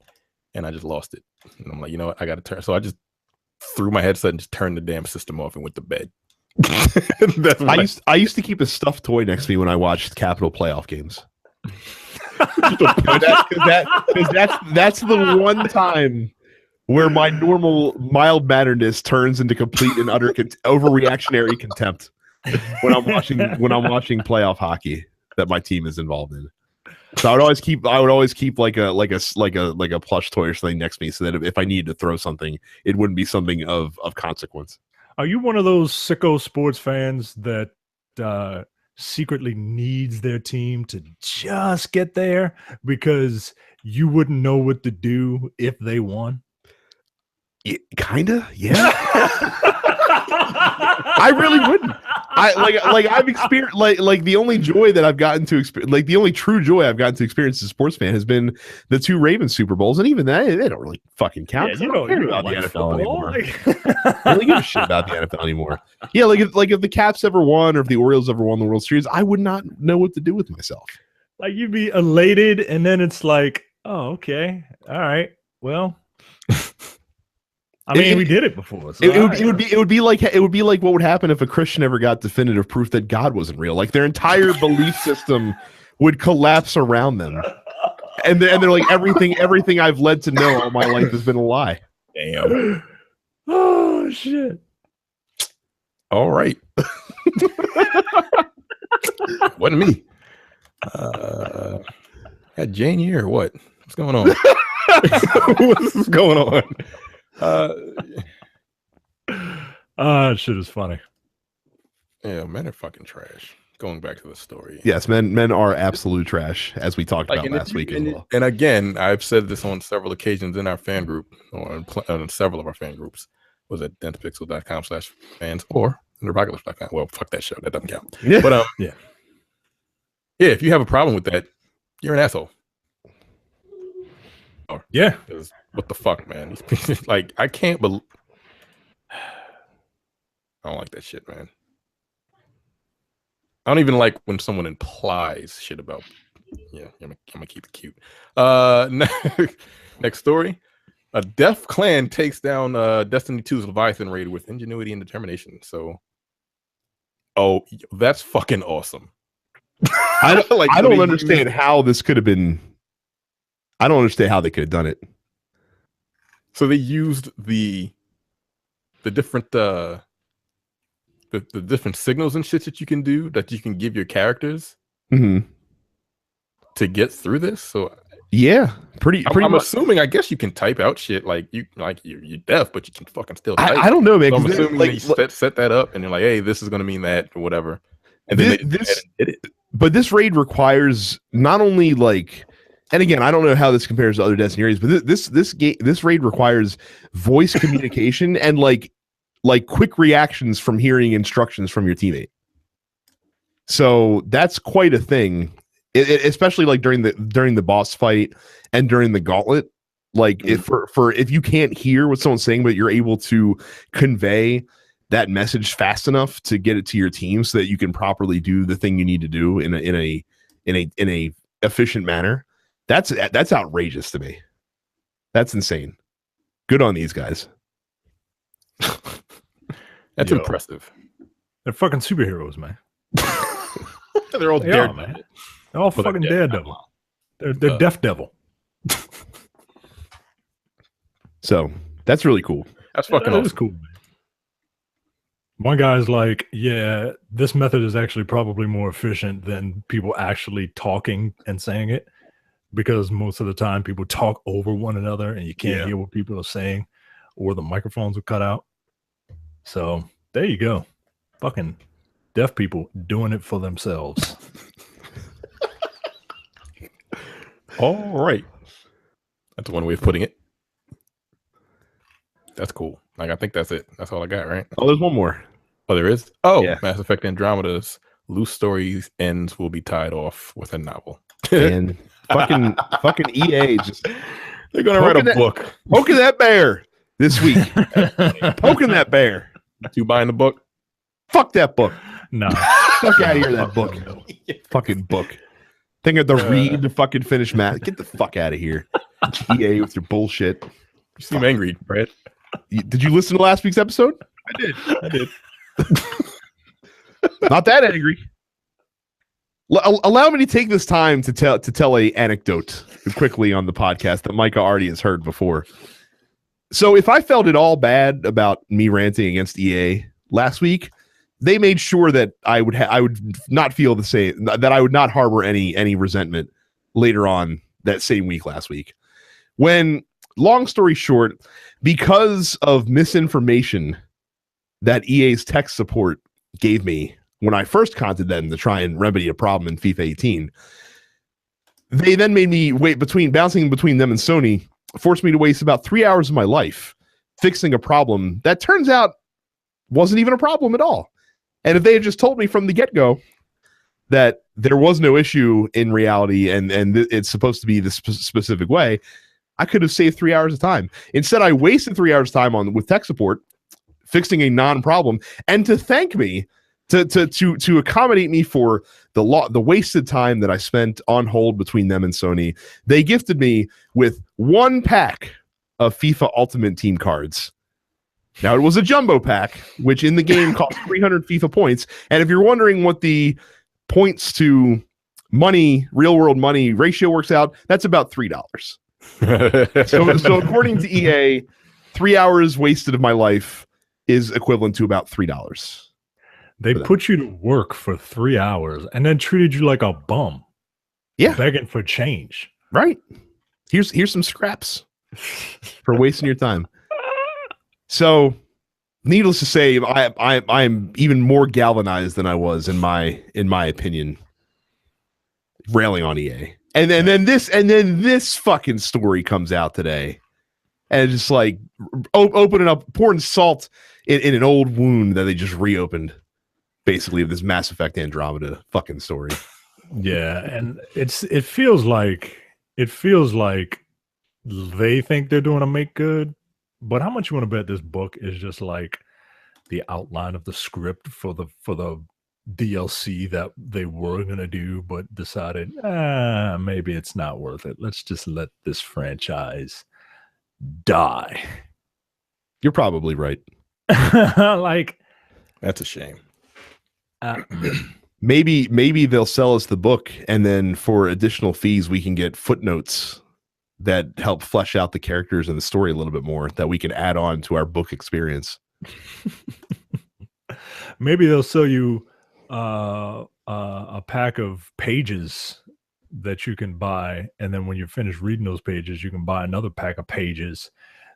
C: And I just lost it, and I'm like, you know what, I got to turn. So I just threw my headset and just turned the damn system off and went to bed.
A: I used to keep a stuffed toy next to me when I watched Capital playoff games. That's the one time where my normal mild manneredness turns into complete and utter overreactionary contempt when I'm watching playoff hockey that my team is involved in. So I would always keep like a plush toy or something next to me, so that if I needed to throw something, it wouldn't be something of consequence.
B: Are you one of those sicko sports fans that secretly needs their team to just get there because you wouldn't know what to do if they won?
A: Kinda, yeah. I really wouldn't. I've experienced like the only joy that I've gotten to experience, like the only true joy I've gotten to experience as a sports fan has been the 2 Ravens Super Bowls, and even that they don't really fucking count.
B: Yeah, you don't care about
A: the NFL
B: football
A: anymore. I don't really give a shit about the NFL anymore. Yeah, like if the Caps ever won or if the Orioles ever won the World Series, I would not know what to do with myself.
B: Like you'd be elated, and then it's like, oh, okay, all right, well. I mean, we did it before. So it would be like what would happen if a Christian ever got definitive proof that God wasn't real. Like their entire belief system would collapse around them, and they're like everything I've led to know all my life has been a lie.
C: Damn.
B: Oh shit.
C: All right. Wasn't me. Had Jane here or what? What's going on? What's going on?
B: Shit is funny.
C: Yeah, men are fucking trash. Going back to the story.
A: Yes, men are absolute trash, as we talked about last week as well.
C: And again, I've said this on several occasions in our fan group, or in several of our fan groups. Was at dentspixel.com/fans or therocketlift.com. Well, fuck that show. That doesn't count.
A: Yeah.
C: But
B: yeah,
C: if you have a problem with that, you're an asshole.
B: Yeah.
C: What the fuck, man? Like, I can't believe. I don't like that shit, man. I don't even like when someone implies shit about. Yeah, I'm gonna keep it cute. Next story. A Def Clan takes down Destiny 2's Leviathan raid with ingenuity and determination. So, that's fucking awesome.
A: I don't understand how this could have been. I don't understand how they could have done it.
C: So they used the different the different signals and shit that you can do, that you can give your characters to get through this. So
A: yeah, pretty.
C: I'm assuming. I guess you can type out shit you're deaf, but you can fucking still type.
A: I don't know, man.
C: So I'm assuming they set that up, and you're like, hey, this is going to mean that or whatever. And then they did it.
A: But this raid requires not only like. And again, I don't know how this compares to other Destiny areas, but this raid requires voice communication and like quick reactions from hearing instructions from your teammate. So that's quite a thing, especially like during the boss fight and during the gauntlet. Like if you can't hear what someone's saying, but you're able to convey that message fast enough to get it to your team so that you can properly do the thing you need to do in a efficient manner. That's outrageous to me. That's insane. Good on these guys.
C: That's impressive.
B: They're fucking superheroes, man.
C: They're all
B: They are, man. They're all fucking Daredevil. They're Death Devil.
A: So that's really cool.
C: That's fucking
B: That
C: awesome.
B: is cool, man. One guy's like, yeah, this method is actually probably more efficient than people actually talking and saying it, because most of the time people talk over one another and you can't hear what people are saying, or the microphones will cut out. So there you go. Fucking deaf people doing it for themselves.
C: All right. That's one way of putting it. That's cool. Like, I think that's it. That's all I got, right?
A: Oh, there's one more.
C: Oh, there is? Oh,
A: Yeah.
C: Mass Effect Andromeda's loose stories ends will be tied off with a novel.
A: And fucking EA just
C: They're going to write a book.
A: poking that bear this week. Poking that bear.
C: You buying the book?
A: Fuck that book.
B: Nah.
A: Fuck out of here, that book. Fucking book. Think of the read to fucking finish Matt. Get the fuck out of here. EA with your bullshit.
C: You seem angry, Brad.
A: Did you listen to last week's episode?
C: I did.
A: Not that angry. Allow me to take this time to tell a anecdote quickly on the podcast that Micah already has heard before. So if I felt at all bad about me ranting against EA last week, they made sure that I would not feel the same, that I would not harbor any resentment later on that same week last week. When, long story short, because of misinformation that EA's tech support gave me when I first contacted them to try and remedy a problem in FIFA 18, they then made me bouncing between them and Sony, forced me to waste about 3 hours of my life fixing a problem that turns out wasn't even a problem at all. And if they had just told me from the get-go that there was no issue in reality and it's supposed to be this specific way, I could have saved 3 hours of time. Instead, I wasted 3 hours of time with tech support fixing a non-problem, and to thank me to accommodate me for the wasted time that I spent on hold between them and Sony, they gifted me with one pack of FIFA Ultimate Team cards. Now, it was a jumbo pack, which in the game cost 300 FIFA points. And if you're wondering what the points to money, real world money ratio works out, that's about $3. So according to EA, 3 hours wasted of my life is equivalent to about $3.
B: They put you to work for 3 hours and then treated you like a bum.
A: Yeah.
B: Begging for change.
A: Right. Here's some scraps for wasting your time. So, needless to say, I'm even more galvanized than I was in my opinion, railing on EA. And then this fucking story comes out today, and it's just like opening up, pouring salt in an old wound that they just reopened, basically, of this Mass Effect Andromeda fucking story.
B: Yeah, and it feels like they think they're doing a make good. But how much you want to bet this book is just like the outline of the script for the DLC that they were going to do, but decided, maybe it's not worth it. Let's just let this franchise die.
A: You're probably right.
B: Like,
C: that's a shame.
A: Maybe they'll sell us the book, and then for additional fees, we can get footnotes that help flesh out the characters and the story a little bit more that we can add on to our book experience.
B: Maybe they'll sell you a pack of pages that you can buy, and then when you're finished reading those pages, you can buy another pack of pages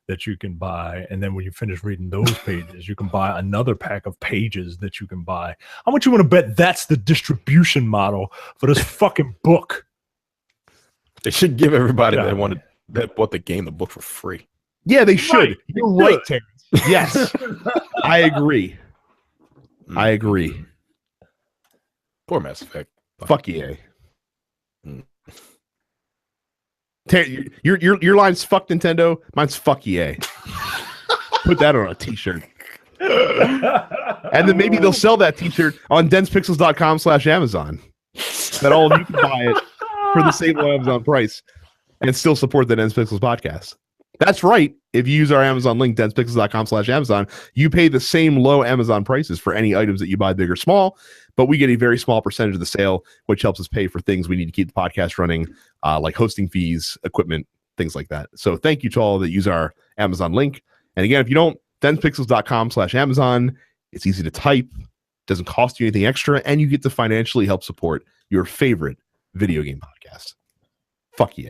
B: that you can buy, and then when you finish reading those pages, you can buy another pack of pages that you can buy. How much you want to bet that's the distribution model for this fucking book?
C: They should give everybody that bought the game the book for free.
A: Yeah, they should.
B: Right.
A: You're right, Terrence. Yes, I agree. I agree.
C: Poor Mass Effect.
A: Fuck EA. Your line's fuck Nintendo. Mine's fuck EA. Put that on a t-shirt. And then maybe they'll sell that t-shirt on densepixels.com/Amazon. That all of you can buy it for the same low Amazon price and still support the Dense Pixels podcast. That's right. If you use our Amazon link, densepixels.com/Amazon, you pay the same low Amazon prices for any items that you buy, big or small, but we get a very small percentage of the sale, which helps us pay for things we need to keep the podcast running, like hosting fees, equipment, things like that. So thank you to all that use our Amazon link. And again, if you don't, densepixels.com/Amazon. It's easy to type, doesn't cost you anything extra, and you get to financially help support your favorite video game podcast. Fuck yeah.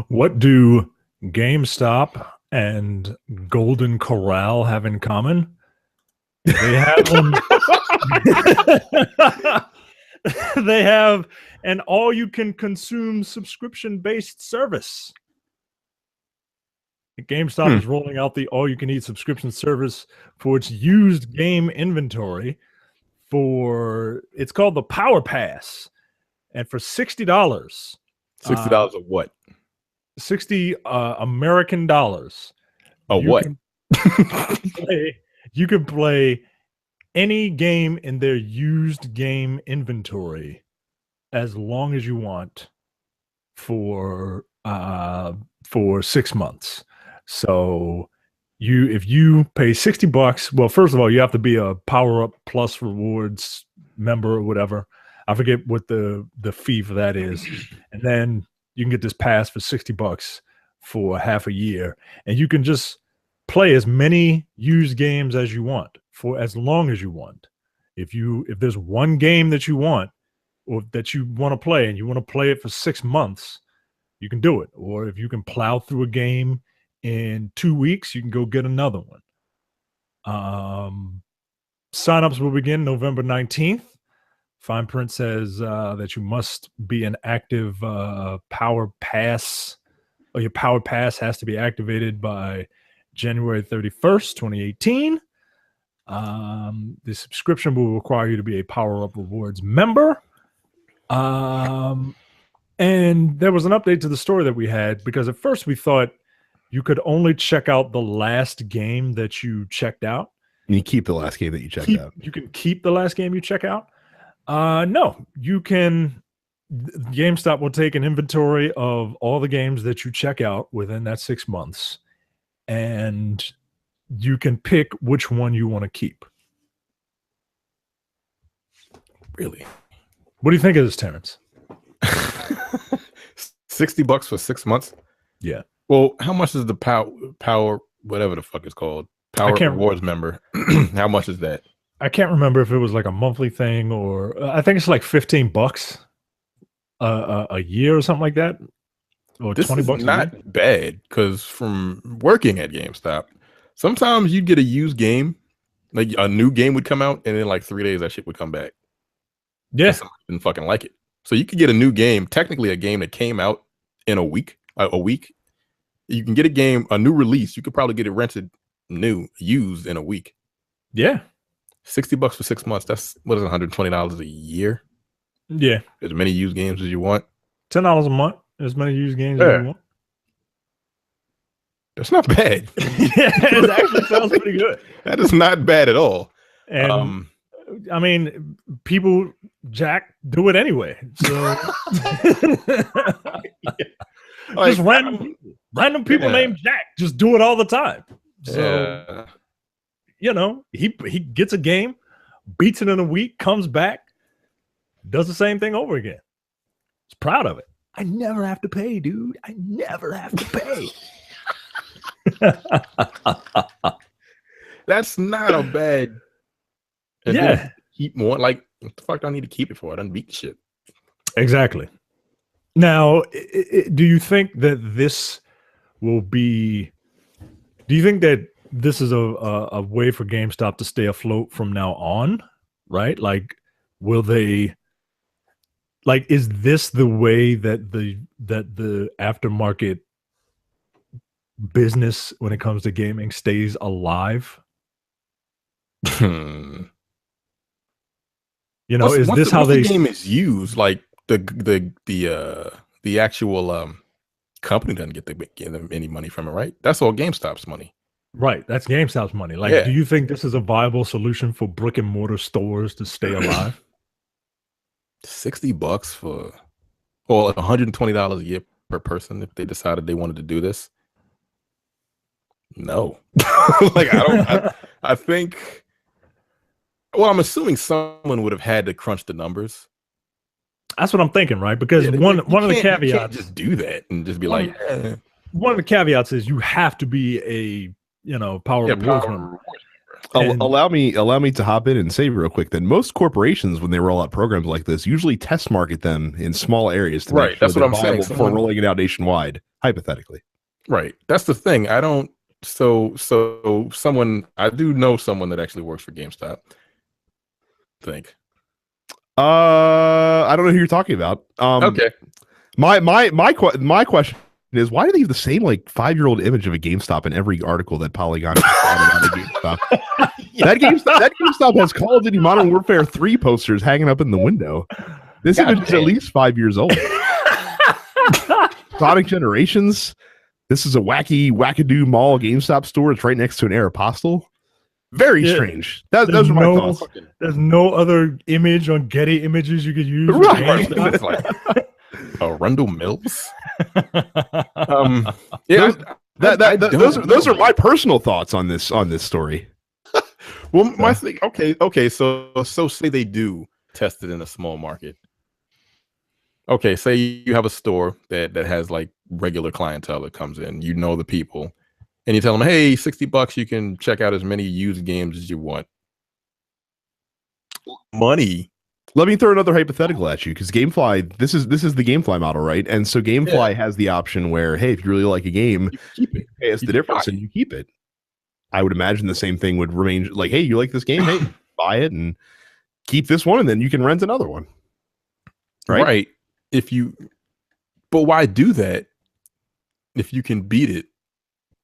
B: What do GameStop and Golden Corral have in common? They have they have an all-you-can-consume subscription-based service. GameStop is rolling out the all-you-can-eat subscription service for its used game inventory. It's called the Power Pass, and for $60.
C: $60 of what?
B: 60 American dollars.
C: What?
B: You can play any game in their used game inventory as long as you want for 6 months. So if you pay $60, well, first of all, you have to be a Power Up Plus Rewards member or whatever. I forget what the fee for that is. And then you can get this pass for $60 for half a year. And you can just play as many used games as you want for as long as you want. If there's one game that you want or that you want to play and you want to play it for 6 months, you can do it. Or if you can plow through a game in 2 weeks, you can go get another one. Signups will begin November 19th. Fine print says that you must be an active Power Pass, or your Power Pass has to be activated by January 31st, 2018. The subscription will require you to be a Power Up Rewards member. And there was an update to the story that we had, because at first we thought you could only check out the last game that you checked out.
A: And you keep the last game that you checked out.
B: You can keep the last game you check out. No, you can. GameStop will take an inventory of all the games that you check out within that 6 months, and you can pick which one you want to keep.
C: Really?
B: What do you think of this, Terrence?
C: $60 for 6 months?
B: Yeah.
C: Well, how much is the power whatever the fuck it's called? Power Rewards member. How much is that?
B: I can't remember if it was like a monthly thing or I think it's like $15 a year or something like that. Or
C: this
B: $20
C: is not bad, because from working at GameStop, sometimes you'd get a used game, like a new game would come out, and in like 3 days that shit would come back.
B: Yeah.
C: Somebody didn't fucking like it. So you could get a new game, technically a game that came out in a week. You can get a new release. You could probably get it rented used in a week.
B: Yeah.
C: $60 for 6 months. That's $120 a year.
B: Yeah.
C: As many used games as you want.
B: $10 a month. As many used games as you want.
C: That's not bad.
B: Yeah, it actually sounds pretty good.
C: That is not bad at all.
B: And I mean, people do it anyway. So just random people named Jack just do it all the time. So he gets a game, beats it in a week, comes back, does the same thing over again. He's proud of it. I never have to pay, dude. I never have to pay.
C: That's not a bad. And keep more. Like, what the fuck do I need to keep it for? I done beat the shit.
B: Exactly. Now, do you think that this will be? Do you think that this is a way for GameStop to stay afloat from now on? Right? Like, will they? Like, is this the way that the aftermarket business when it comes to gaming stays alive?
C: You
B: know, is this how
C: the game is used? Like the actual company doesn't get them any money from it, right? That's all GameStop's money.
B: Right, that's GameStop's money. Like, do you think this is a viable solution for brick and mortar stores to stay alive?
C: $60 for, Well, $120 a year per person if they decided they wanted to do this. No, like I think. Well, I'm assuming someone would have had to crunch the numbers.
B: That's what I'm thinking, right? Because
C: Yeah,
B: one of the
C: you can't
B: caveats,
C: just do that and just be like,
B: one of the caveats is you have to be a Power Rewards member. And-
A: allow me to hop in and say real quick then most corporations, when they roll out programs like this, usually test market them in small areas to make sure
C: That's what I'm
A: they're
C: saying.
A: viable before rolling it out nationwide, hypothetically.
C: Right. That's the thing. I don't. So someone, I do know someone that actually works for GameStop.
A: I don't know who you're talking about.
C: Okay.
A: My question is, why do they have the same like 5-year-old image of a GameStop in every article that Polygon has about a GameStop? That GameStop has Call of Duty Modern Warfare 3 posters hanging up in the window. This image is at least 5 years old. Sonic Generations. This is a wackadoo mall GameStop store. It's right next to an Aeropostale. Very strange. Those are my thoughts.
B: There's no other image on Getty Images you could use.
A: Right.
C: It's like Arundel Mills. Yeah.
A: Those are my personal thoughts on this story.
C: Well, my thing. Okay. So say they do test it in a small market. Okay, say you have a store that has like regular clientele that comes in. You know the people, and you tell them, "Hey, $60, you can check out as many used games as you want." Money.
A: Let me throw another hypothetical at you, because GameFly, this is the GameFly model, right? And so GameFly has the option where, hey, if you really like a game,
C: you keep it.
A: Pay us the difference and you keep it. I would imagine the same thing would remain. Like, hey, you like this game? Hey, buy it and keep this one, and then you can rent another one. Right.
C: But why do that if you can beat it?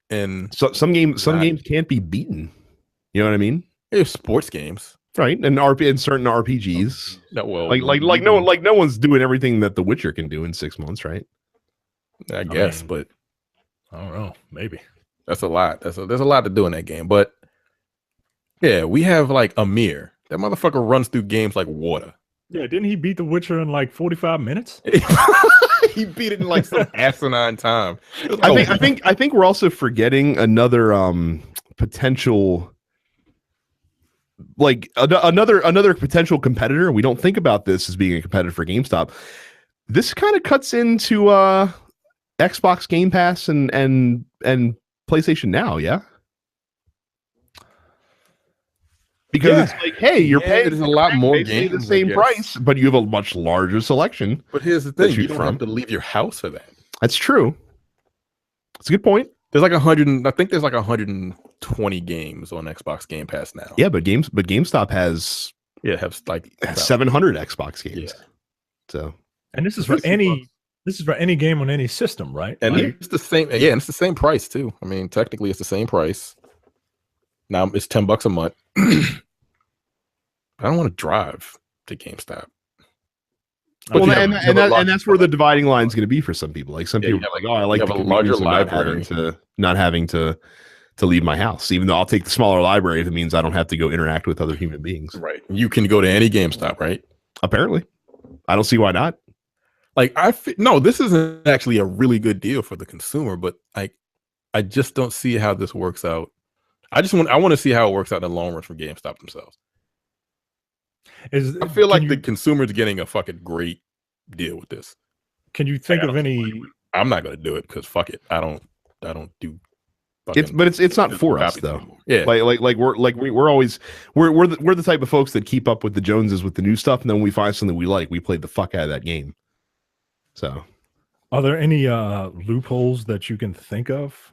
C: And
A: so some games can't be beaten. You know what I mean?
C: It's sports games,
A: right? And in certain RPGs,
C: like
A: no one's doing everything that The Witcher can do in 6 months, right?
C: I guess, but
B: I don't know. Maybe
C: that's a lot. There's a lot to do in that game. But yeah, we have like Amir. That motherfucker runs through games like water.
B: Yeah, didn't he beat The Witcher in like 45 minutes?
C: He beat it in like some asinine time.
A: I think we're also forgetting another potential, like another potential competitor. We don't think about this as being a competitor for GameStop. This kind of cuts into Xbox Game Pass and PlayStation Now, yeah. Because it's like, hey, you're paying
C: a lot more games,
A: the same price, but you have a much larger selection.
C: But here's the thing: you don't have to leave your house for that.
A: That's true. That's a good point.
C: There's like 100. I think there's like 120 games on Xbox Game Pass now.
A: Yeah, but GameStop has 700 Xbox games. Yeah. So,
B: and this is for any game on any system, right?
C: And it's the same. Yeah, and it's the same price too. I mean, technically, it's the same price. Now it's $10 a month. I don't want to drive to GameStop.
A: Well, and that's where the dividing line is going to be for some people. Like some people are like, oh, I like the larger library to not having to leave my house, even though I'll take the smaller library if it means I don't have to go interact with other human beings.
C: Right. You can go to any GameStop, right?
A: Apparently. I don't see why not.
C: Like no, this isn't actually a really good deal for the consumer, but I just don't see how this works out. I want to see how it works out in the long run for GameStop themselves. I feel like the consumer's getting a fucking great deal with this.
B: Can you think of any?
C: I'm not going to do it because fuck it. I don't do.
A: It's not for us though.
C: Anymore. Yeah,
A: we're the type of folks that keep up with the Joneses with the new stuff, and then when we find something we like, we play the fuck out of that game. So,
B: are there any loopholes that you can think of?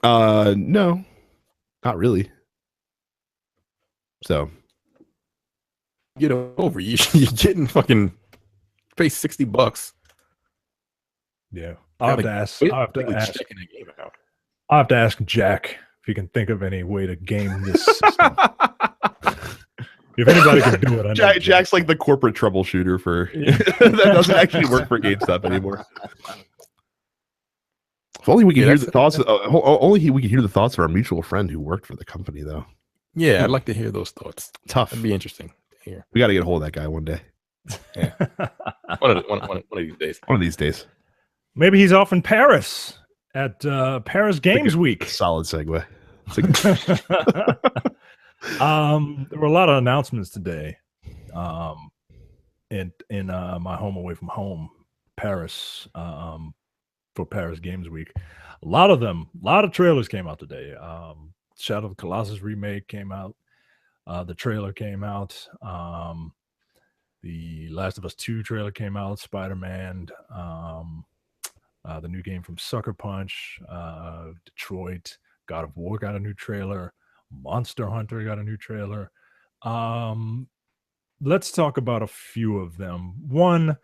A: No. Not really. So,
C: get over. You're getting fucking pay $60.
B: Yeah, I'll have to ask Jack if he can think of any way to game this system. If anybody can do it, I know
A: Jack's like the corporate troubleshooter for that doesn't actually work for GameStop anymore. If only we could hear the thoughts. Only we could hear the thoughts of our mutual friend who worked for the company, though.
C: Yeah, I'd like to hear those thoughts.
A: Tough.
C: It'd be interesting to hear.
A: We got to get a hold of that guy one day.
C: Yeah. One of these days.
A: One of these days.
B: Maybe he's off in Paris at Paris Games Week.
A: Solid segue.
B: There were a lot of announcements today. In my home away from home, Paris, for Paris Games Week. A lot of trailers came out today. Shadow of the Colossus remake came out. The trailer came out. The Last of Us 2 trailer came out. Spider-Man. The new game from Sucker Punch. Detroit. God of War got a new trailer. Monster Hunter got a new trailer. Let's talk about a few of them. One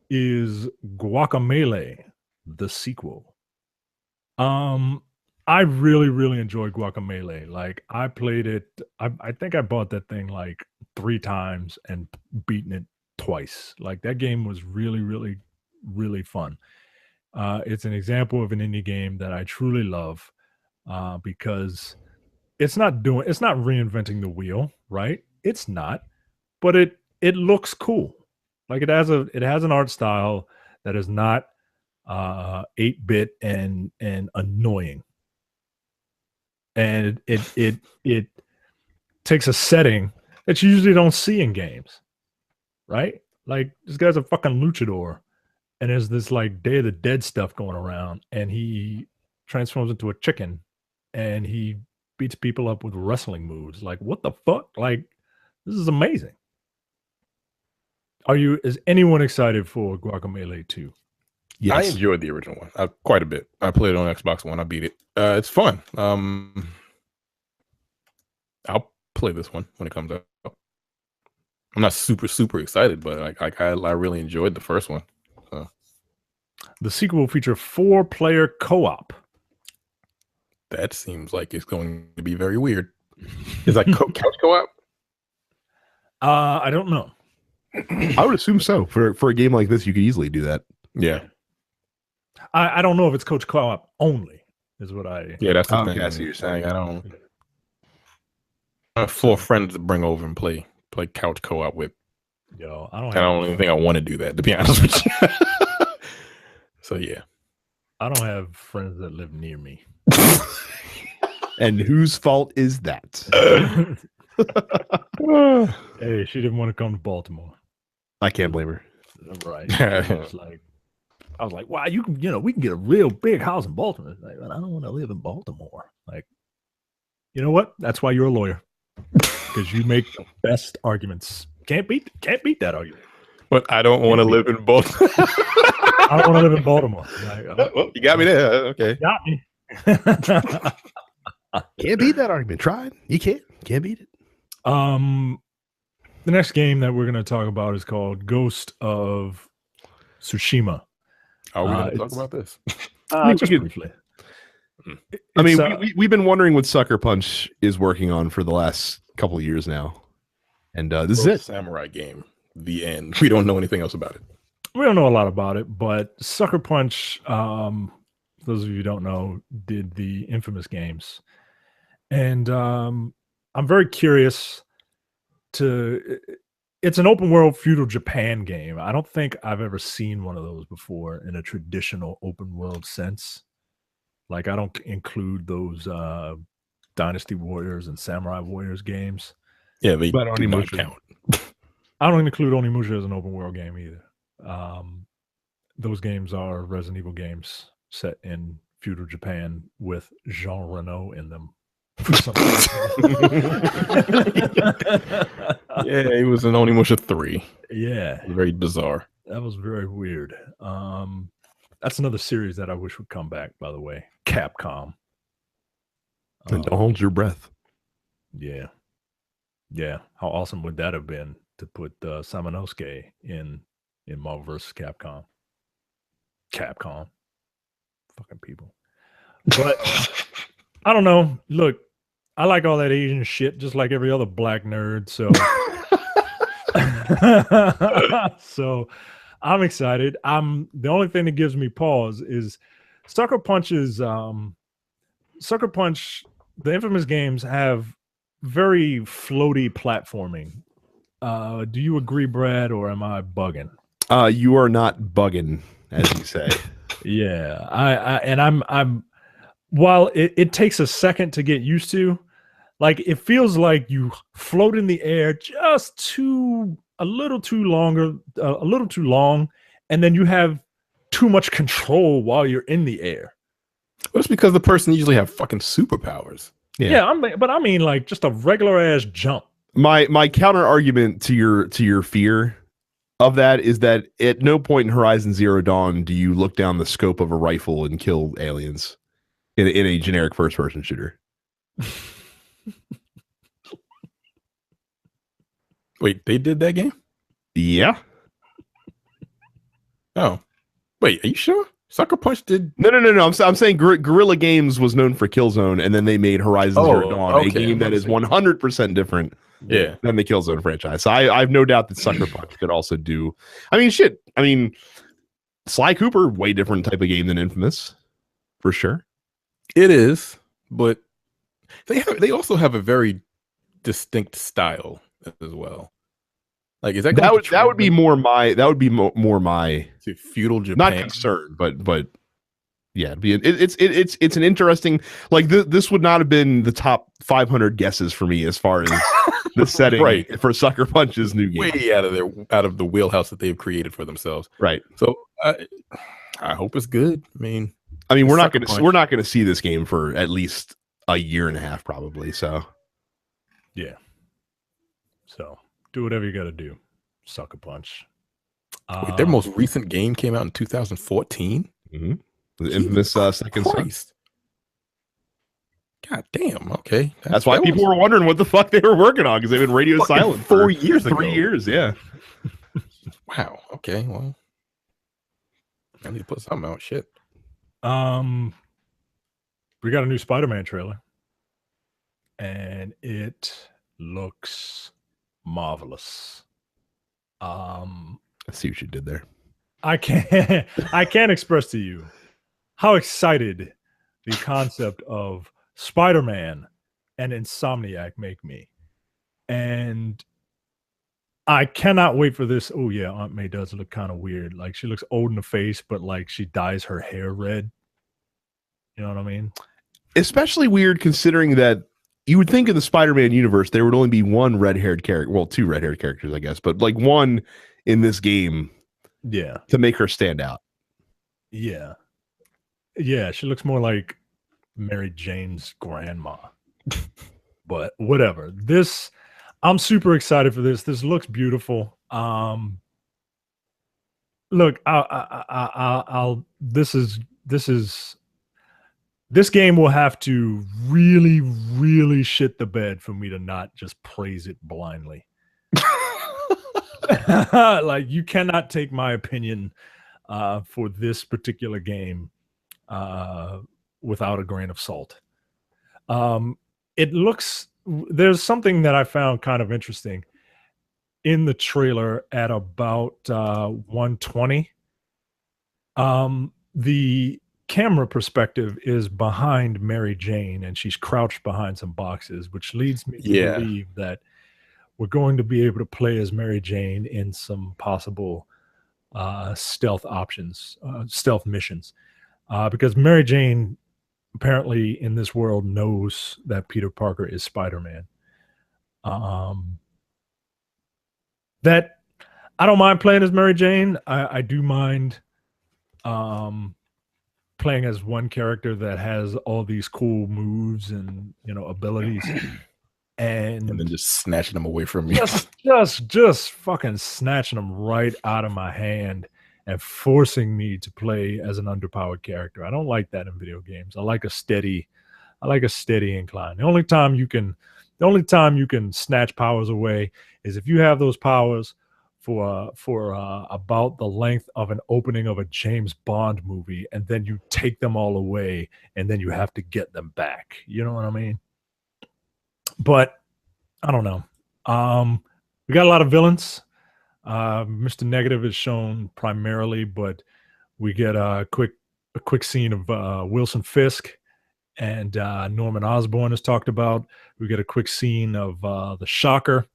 B: is Guacamelee, the sequel. I really, really enjoyed Guacamelee. Like, I played it. I think I bought that thing like 3 times and beaten it twice. Like, that game was really, really, really fun. It's an example of an indie game that I truly love, because it's not reinventing the wheel, right? It's not, but it looks cool. Like, it has an art style that is not 8-bit and annoying. And it takes a setting that you usually don't see in games, right? Like, this guy's a fucking luchador, and there's this like Day of the Dead stuff going around, and he transforms into a chicken, and he beats people up with wrestling moves. Like, what the fuck? Like, this is amazing. Is anyone excited for Guacamelee 2?
A: Yes.
C: I enjoyed the original one quite a bit. I played it on Xbox One. I beat it. It's fun. I'll play this one when it comes out. I'm not super excited, but I really enjoyed the first one.
B: The sequel will feature 4-player co-op.
C: That seems like it's going to be very weird. Is that couch co-op?
B: I don't know.
A: I would assume so. For a game like this, you could easily do that.
C: Yeah.
B: I don't know if it's coach co-op only. Is what I.
C: Yeah, that's the
A: Okay,
C: thing.
A: I see what you're saying.
C: I don't have 4 friends to bring over and play couch co-op with.
B: Yo,
C: I don't even think I want to do that, to be honest with you. So yeah,
B: I don't have friends that live near me.
A: And whose fault is that?
B: Hey, she didn't want to come to Baltimore.
A: I can't blame her.
B: Right. I was like, wow, we can get a real big house in Baltimore. Like, I don't want to live in Baltimore. Like, you know what? That's why you're a lawyer, because you make the best arguments. Can't beat that argument.
C: But I don't want to live in Baltimore.
B: I don't want to live in Baltimore. Like,
C: well, you got me there. Okay.
B: Got me.
A: Can't beat that argument. Try it. You can't beat it.
B: The next game that we're going to talk about is called Ghost of Tsushima.
C: Are we going to talk about this?
B: Just briefly.
A: I mean, we've been wondering what Sucker Punch is working on for the last couple of years now. And this is it.
C: Samurai game. The end. We don't know anything else about it.
B: We don't know a lot about it, but Sucker Punch, those of you who don't know, did the infamous games. And I'm very curious it's an open world feudal Japan game. I don't think I've ever seen one of those before in a traditional open world sense. Like, I don't include those Dynasty Warriors and Samurai Warriors games.
C: Yeah, they
A: But
C: do not
A: Onimusha.
C: count.
B: I don't include Onimusha as an open world game either. Those games are Resident Evil games set in feudal Japan with Jean Reno in them.
C: Yeah, it was an Onimusha 3.
B: Yeah,
C: Very bizarre.
B: that was very weird. That's another series that I wish would come back, by the way. Capcom.
A: And don't hold your breath.
B: Yeah. How awesome would that have been to put Samanosuke in Marvel vs. Capcom? Capcom. Fucking people. But I don't know. Look, I like all that Asian shit just like every other black nerd. So so I'm excited. The only thing that gives me pause is Sucker Punch's Sucker Punch, the infamous games have very floaty platforming. Do you agree, Brad, or am I bugging?
A: You are not bugging, as you say.
B: Yeah, I'm while it takes a second to get used to, like it feels like you float in the air just a little too long, and then you have too much control while you're in the air.
C: Well, it's because the person usually have fucking superpowers.
B: Yeah, but I mean like just a regular ass jump.
A: My counter argument to your fear of that is that at no point in Horizon Zero Dawn do you look down the scope of a rifle and kill aliens in a generic first person shooter.
C: Wait, they did that game?
A: Yeah.
C: Oh, wait, are you sure? Sucker Punch did?
A: No. I'm saying Guerrilla Games was known for Killzone, and then they made Horizon Zero Dawn, a game that is 100% different than the Killzone franchise. So I have no doubt that Sucker Punch could also do. I mean, shit. I mean, Sly Cooper, way different type of game than Infamous, for sure.
C: It is, but they also have a very distinct style as well. Like, is that
A: that would be more my
C: feudal Japan?
A: Not concerned, but yeah, it's an interesting, like this would not have been the top 500 guesses for me as far as the setting for Sucker Punch's new game.
C: Way out of the wheelhouse that they've created for themselves.
A: Right.
C: So I hope it's good. I mean,
A: we're not going to see this game for at least a year and a half, probably. So
B: yeah. So do whatever you got to do. Sucker Punch.
C: Wait, their most recent game came out in 2014.
A: Mm-hmm. The infamous Second Son.
C: God damn. Okay,
A: that's why people were wondering what the fuck they were working on, because they've been radio silent for
C: 4 years.
A: 3 years. Yeah.
C: Wow. Okay. Well, I need to put something out. Shit.
B: We got a new Spider-Man trailer, and it looks marvelous.
A: I see what you did there.
B: I can't express to you how excited the concept of Spider-Man and Insomniac make me. And I cannot wait for this. Oh yeah, Aunt May does look kind of weird. Like she looks old in the face, but like she dyes her hair red. You know what I mean?
A: Especially weird considering that you would think in the Spider-Man universe there would only be one red-haired character. Well, two red-haired characters, I guess, but like one in this game.
B: Yeah.
A: To make her stand out.
B: Yeah. Yeah, she looks more like Mary Jane's grandma. But whatever. I'm super excited for this. This looks beautiful. Look, this game will have to really, really shit the bed for me to not just praise it blindly. Like, you cannot take my opinion for this particular game without a grain of salt. There's something that I found kind of interesting in the trailer at about 1:20. The camera perspective is behind Mary Jane, and she's crouched behind some boxes, which leads me to believe that we're going to be able to play as Mary Jane in some possible stealth missions, because Mary Jane apparently in this world knows that Peter Parker is Spider-Man. That I don't mind playing as Mary Jane. I do mind playing as one character that has all these cool moves and abilities. And
C: then just snatching them away from me.
B: Just fucking snatching them right out of my hand and forcing me to play as an underpowered character. I don't like that in video games. I like a steady incline. The only time you can snatch powers away is if you have those powers for about the length of an opening of a James Bond movie, and then you take them all away, and then you have to get them back. You know what I mean? But I don't know. We got a lot of villains. Mr. Negative is shown primarily, but we get a quick scene of Wilson Fisk, and Norman Osborn is talked about. We get a quick scene of the Shocker,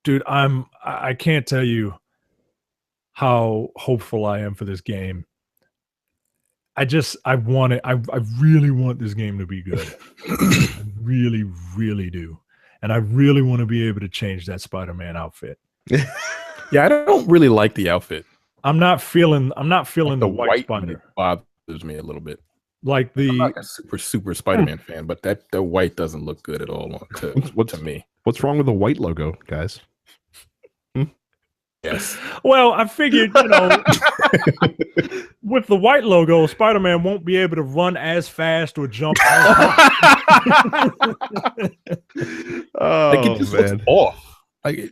B: Dude, I can't tell you how hopeful I am for this game. I want it. I really want this game to be good. I really, really do. And I really want to be able to change that Spider-Man outfit.
C: Yeah, I don't really like the outfit.
B: I'm not feeling the white
C: Spider bothers me a little bit.
B: Like
C: I'm not a super Spider-Man fan, but the white doesn't look good at all to me.
A: What's wrong with the white logo, guys?
C: Yes.
B: Well, I figured, with the white logo, Spider-Man won't be able to run as fast or jump as high.
A: Oh,
C: like it just looks off. Like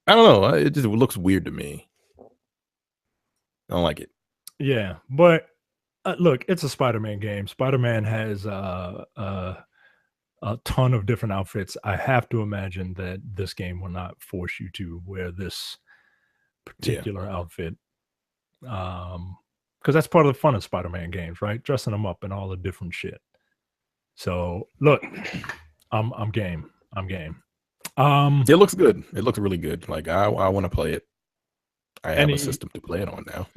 C: I don't know. It just looks weird to me. I don't like it.
B: Yeah, but look, it's a Spider-Man game. Spider-Man has a ton of different outfits. I have to imagine that this game will not force you to wear this particular outfit, because that's part of the fun of Spider-Man games, right? Dressing them up in all the different shit. So look, I'm game. It
C: looks good. It looks really good. Like I want to play it. I have a system to play it on now.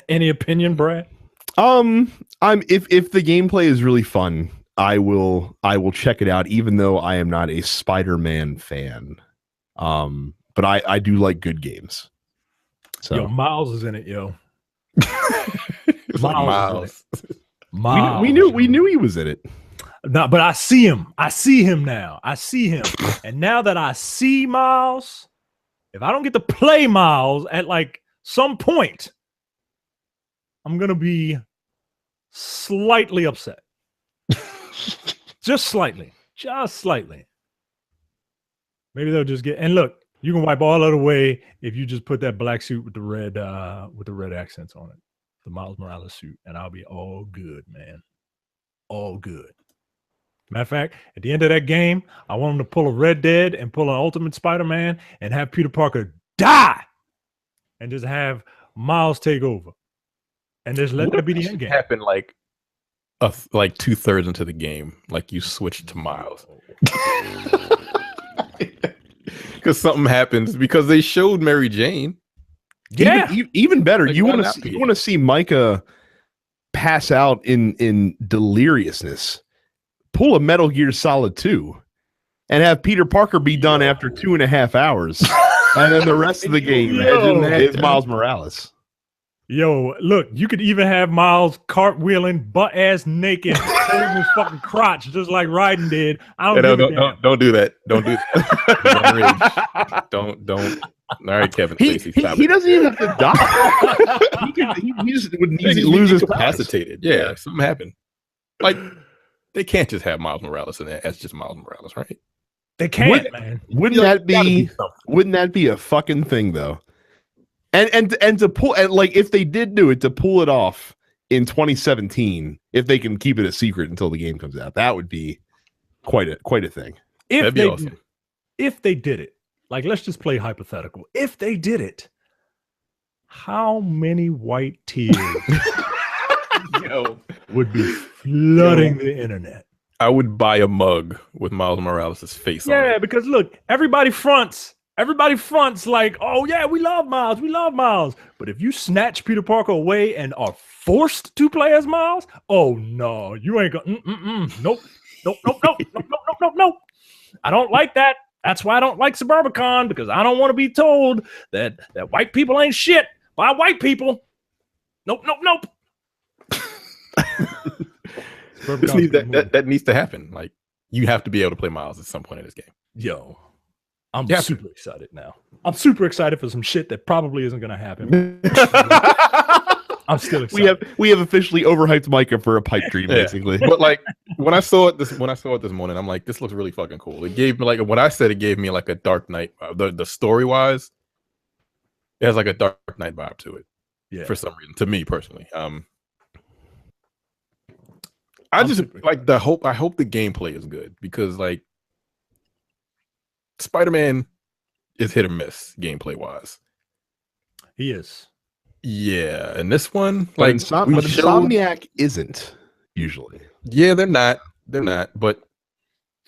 B: Any opinion, Brad?
A: If the gameplay is really fun, I will check it out, even though I am not a Spider-Man fan. But I do like good games. So
B: yo, Miles is in it, yo.
C: Miles.
B: Miles.
A: We knew he was in it.
B: No, but I see him. I see him now. I see him. And now that I see Miles, if I don't get to play Miles at like some point, I'm gonna be slightly upset. Just slightly. Maybe they'll just get, and look, you can wipe all of the way if you just put that black suit with the red accents on it, the Miles Morales suit, and I'll be all good, man. All good. Matter of fact, at the end of that game, I want him to pull a Red Dead and pull an Ultimate Spider-Man and have Peter Parker die, and just have Miles take over, and just let that be the end game.
C: Happen like 2/3 into the game, like you switch to Miles. Because something happens, because they showed Mary Jane.
B: Yeah,
A: even better.
C: Like,
A: You want to see Micah pass out in deliriousness. Pull a Metal Gear Solid 2 and have Peter Parker be done after 2.5 hours, and then the rest of the game is Miles Morales.
B: Yo, look, you could even have Miles cartwheeling, butt ass naked, holding his fucking crotch, just like Raiden did.
C: Don't do that. Don't do that. Don't. All right, Kevin.
A: He doesn't even have to die. he just would need to lose his
C: capacitated. Yeah, something happened. Like they can't just have Miles Morales in there. That's just Miles Morales, right?
B: They can't, man.
A: Wouldn't that be a fucking thing though? And to pull, and like if they did do it, to pull it off in 2017, if they can keep it a secret until the game comes out, that would be quite a thing.
C: That'd be awesome.
B: If they did it, like let's just play hypothetical. If they did it, how many white tears would be flooding the internet?
C: I would buy a mug with Miles Morales' face on it.
B: Yeah, because look, everybody fronts like, oh yeah, we love Miles. But if you snatch Peter Parker away and are forced to play as Miles, oh no, you ain't gonna, nope. I don't like that. That's why I don't like Suburbicon, because I don't want to be told that white people ain't shit by white people. Nope.
C: That needs to happen. Like you have to be able to play Miles at some point in this game.
B: Yo, I'm super excited now. I'm super excited for some shit that probably isn't going to happen. I'm still excited.
A: We have officially overhyped Micah for a pipe dream, basically.
C: But like when I saw it this morning, I'm like, this looks really fucking cool. It gave me like when I said it gave me like a Dark Knight. The story wise, it has like a Dark Knight vibe to it. Yeah. For some reason, to me personally. I just like I hope the gameplay is good, because like Spider-Man is hit or miss gameplay wise.
B: He is.
C: Yeah, and this one,
A: like Insomniac isn't usually.
C: Yeah, they're not. But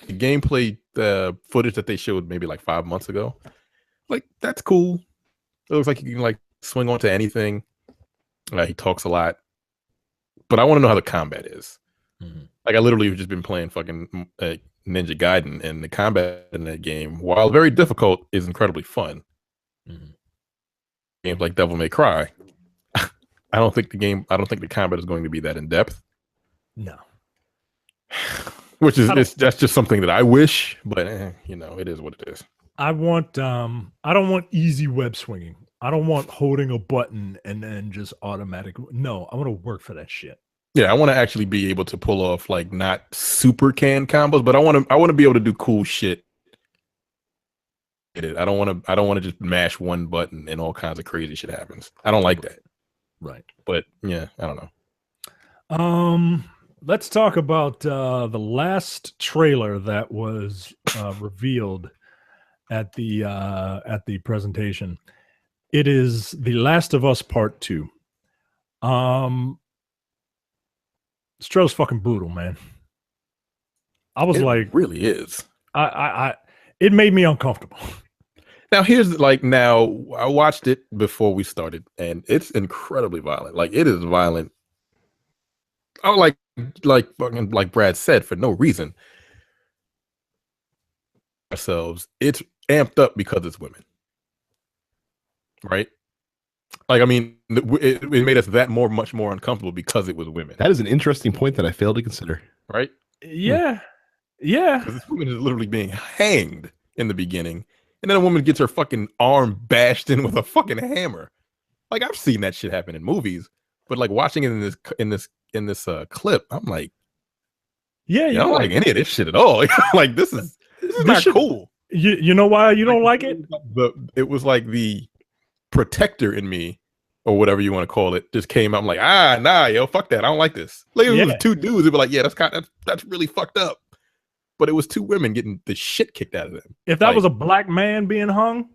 C: the gameplay, the footage that they showed maybe like 5 months ago, like that's cool. It looks like you can like swing onto anything. He talks a lot, but I want to know how the combat is.
B: Mhm.
C: Like I literally have just been playing fucking Ninja Gaiden, and the combat in that game, while very difficult, is incredibly fun.
B: Mhm.
C: Games like Devil May Cry, I don't think the combat is going to be that in depth.
B: No.
C: Which is that's just something that I wish, but it is what it is.
B: I don't want easy web swinging. I don't want holding a button and then just automatic. No, I want to work for that shit.
C: Yeah, I want to actually be able to pull off like not super can combos, but I want to be able to do cool shit. I don't want to just mash one button and all kinds of crazy shit happens. I don't like that.
B: Right.
C: But yeah, I don't know.
B: Let's talk about the last trailer that was revealed at the presentation. It is The Last of Us Part 2. This trailer's fucking brutal, man. I was
C: It really is.
B: It made me uncomfortable.
C: Now I watched it before we started, and it's incredibly violent. Like it is violent. Oh, like fucking like Brad said, for no reason. Ourselves, it's amped up because it's women, right? Like I mean, it made us much more uncomfortable because it was women.
A: That is an interesting point that I failed to consider.
C: Right?
B: Yeah, yeah.
C: Because this woman is literally being hanged in the beginning, and then a woman gets her fucking arm bashed in with a fucking hammer. Like I've seen that shit happen in movies, but like watching it in this clip, I'm like,
B: yeah,
C: I don't like any of this shit at all. Like this is not cool.
B: You know why you don't like it?
C: It was like the protector in me, or whatever you want to call it, just came out. I'm like, nah, yo, fuck that. I don't like this. Like it was two dudes. They'd be like, yeah, that's really fucked up. But it was two women getting the shit kicked out of them.
B: If that was a black man being hung,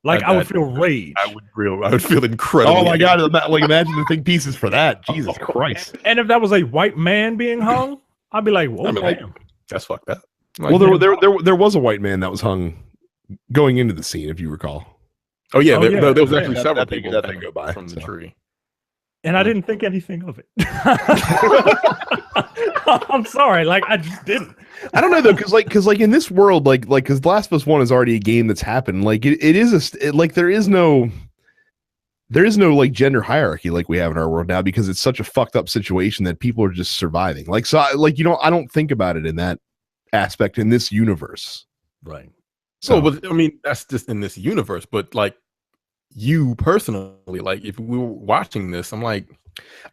B: I would feel rage.
C: I would feel incredible.
A: Oh my god! Like imagine the think pieces for that. Jesus Christ!
B: And if that was a white man being hung, I'd be like, whoa, damn.
C: That's fucked up.
A: Well, there was a white man that was hung going into the scene, if you recall.
C: Oh yeah, there was actually several people
A: that go by
C: from the tree,
B: and I didn't think anything of it. I'm sorry, I just didn't.
A: I don't know though, because in this world, because Last of Us 1 is already a game that's happened. Like it is there is no like gender hierarchy like we have in our world now, because it's such a fucked up situation that people are just surviving. I don't think about it in that aspect in this universe,
B: right?
C: So, but I mean, that's just in this universe. But like you personally, like if we were watching this, I'm like,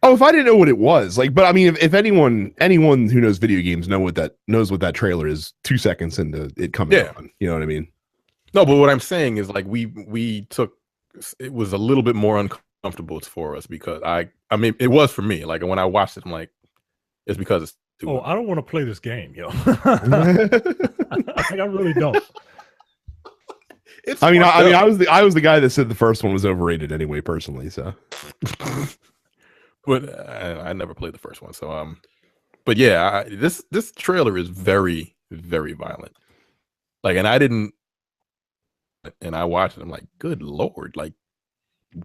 A: oh, if I didn't know what it was, but I mean, if anyone who knows video games knows what that trailer is 2 seconds into it coming on, you know what I mean?
C: No, but what I'm saying is like we took it was a little bit more uncomfortable for us because I mean it was for me. Like when I watched it, I'm like, it's because it's too
B: I don't want to play this game, yo. I really don't.
A: I was the guy that said the first one was overrated anyway, personally. So,
C: but I never played the first one. So, but yeah, this trailer is very, very violent. Like, and I watched it. I'm like, good Lord, like,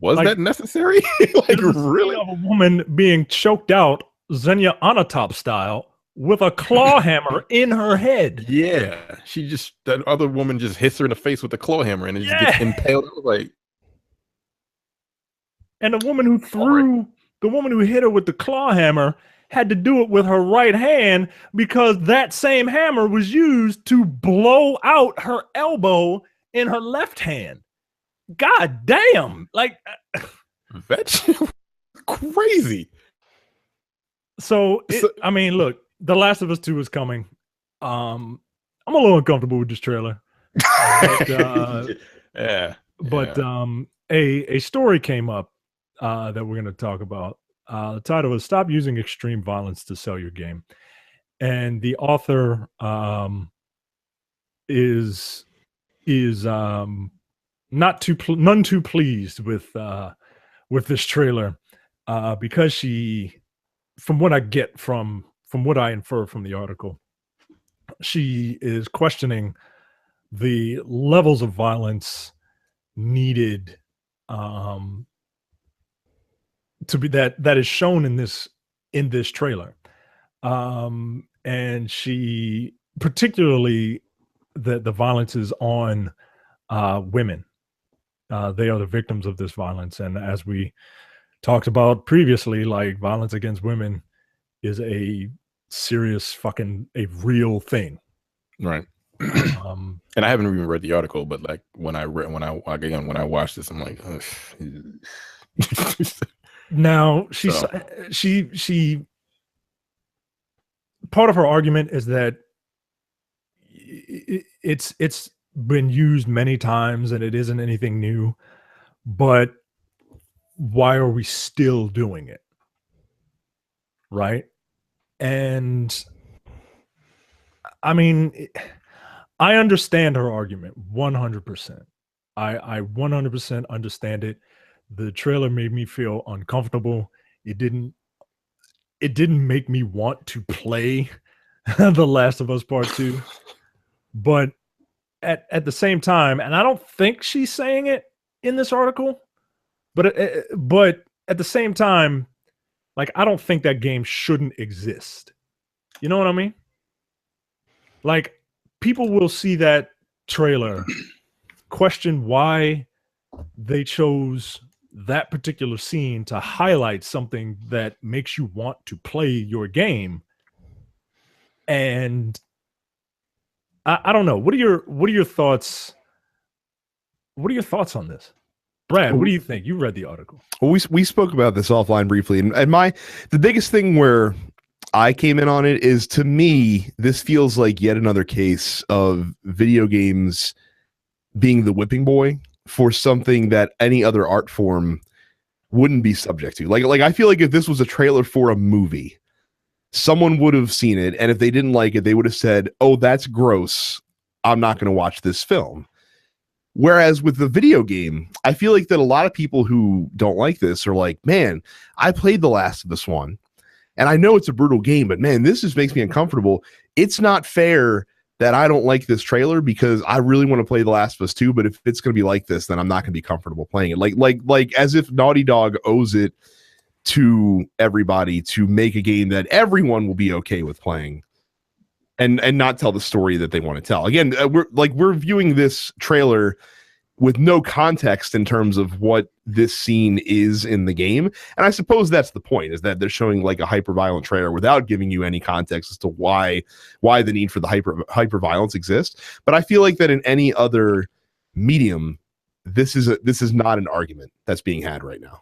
C: was that necessary? Like, really?
B: Of a woman being choked out, Xenia Onatop style, with a claw hammer in her head.
C: Yeah, that other woman just hits her in the face with the claw hammer, and it just gets impaled. I was like,
B: and the woman who hit her with the claw hammer had to do it with her right hand because that same hammer was used to blow out her elbow in her left hand. God damn! Like
C: that's crazy.
B: So I mean, look, The Last of Us 2 is coming. I'm a little uncomfortable with this trailer. But a story came up that we're going to talk about. The title is "Stop Using Extreme Violence to Sell Your Game," and the author is none too pleased with this trailer because she, from what I get from what I infer from the article, she is questioning the levels of violence needed to be that is shown in this trailer. And she particularly the violence is on women. They are the victims of this violence, and as we talked about previously, like violence against women is a serious fucking a real thing.
C: Right. And I haven't even read the article, but like when I watched this, I'm like,
B: now she part of her argument is that it's been used many times and it isn't anything new, but why are we still doing it? Right. And I mean, I understand her argument 100%. I 100% understand it. The trailer made me feel uncomfortable. It didn't make me want to play The Last of Us Part 2. But at the same time, and I don't think she's saying it in this article, but at the same time, like, I don't think that game shouldn't exist. You know what I mean? Like, people will see that trailer, question why they chose that particular scene to highlight something that makes you want to play your game. And I don't know. What are your thoughts? What are your thoughts on this? Brad, what do you think? You read the article.
A: Well, we spoke about this offline briefly, and the biggest thing where I came in on it is, to me, this feels like yet another case of video games being the whipping boy for something that any other art form wouldn't be subject to. Like I feel like if this was a trailer for a movie, someone would have seen it, and if they didn't like it, they would have said, "Oh, that's gross. I'm not going to watch this film." Whereas with the video game, I feel like that a lot of people who don't like this are like, "Man, I played The Last of Us 1, and I know it's a brutal game, but man, this just makes me uncomfortable. It's not fair that I don't like this trailer because I really want to play The Last of Us 2, but if it's going to be like this, then I'm not going to be comfortable playing it." Like as if Naughty Dog owes it to everybody to make a game that everyone will be okay with playing and not tell the story that they want to tell. Again, we're viewing this trailer with no context in terms of what this scene is in the game. And I suppose that's the point, is that they're showing like a hyper violent trailer without giving you any context as to why the need for the hyper violence exists. But I feel like that in any other medium, this is not an argument that's being had right now.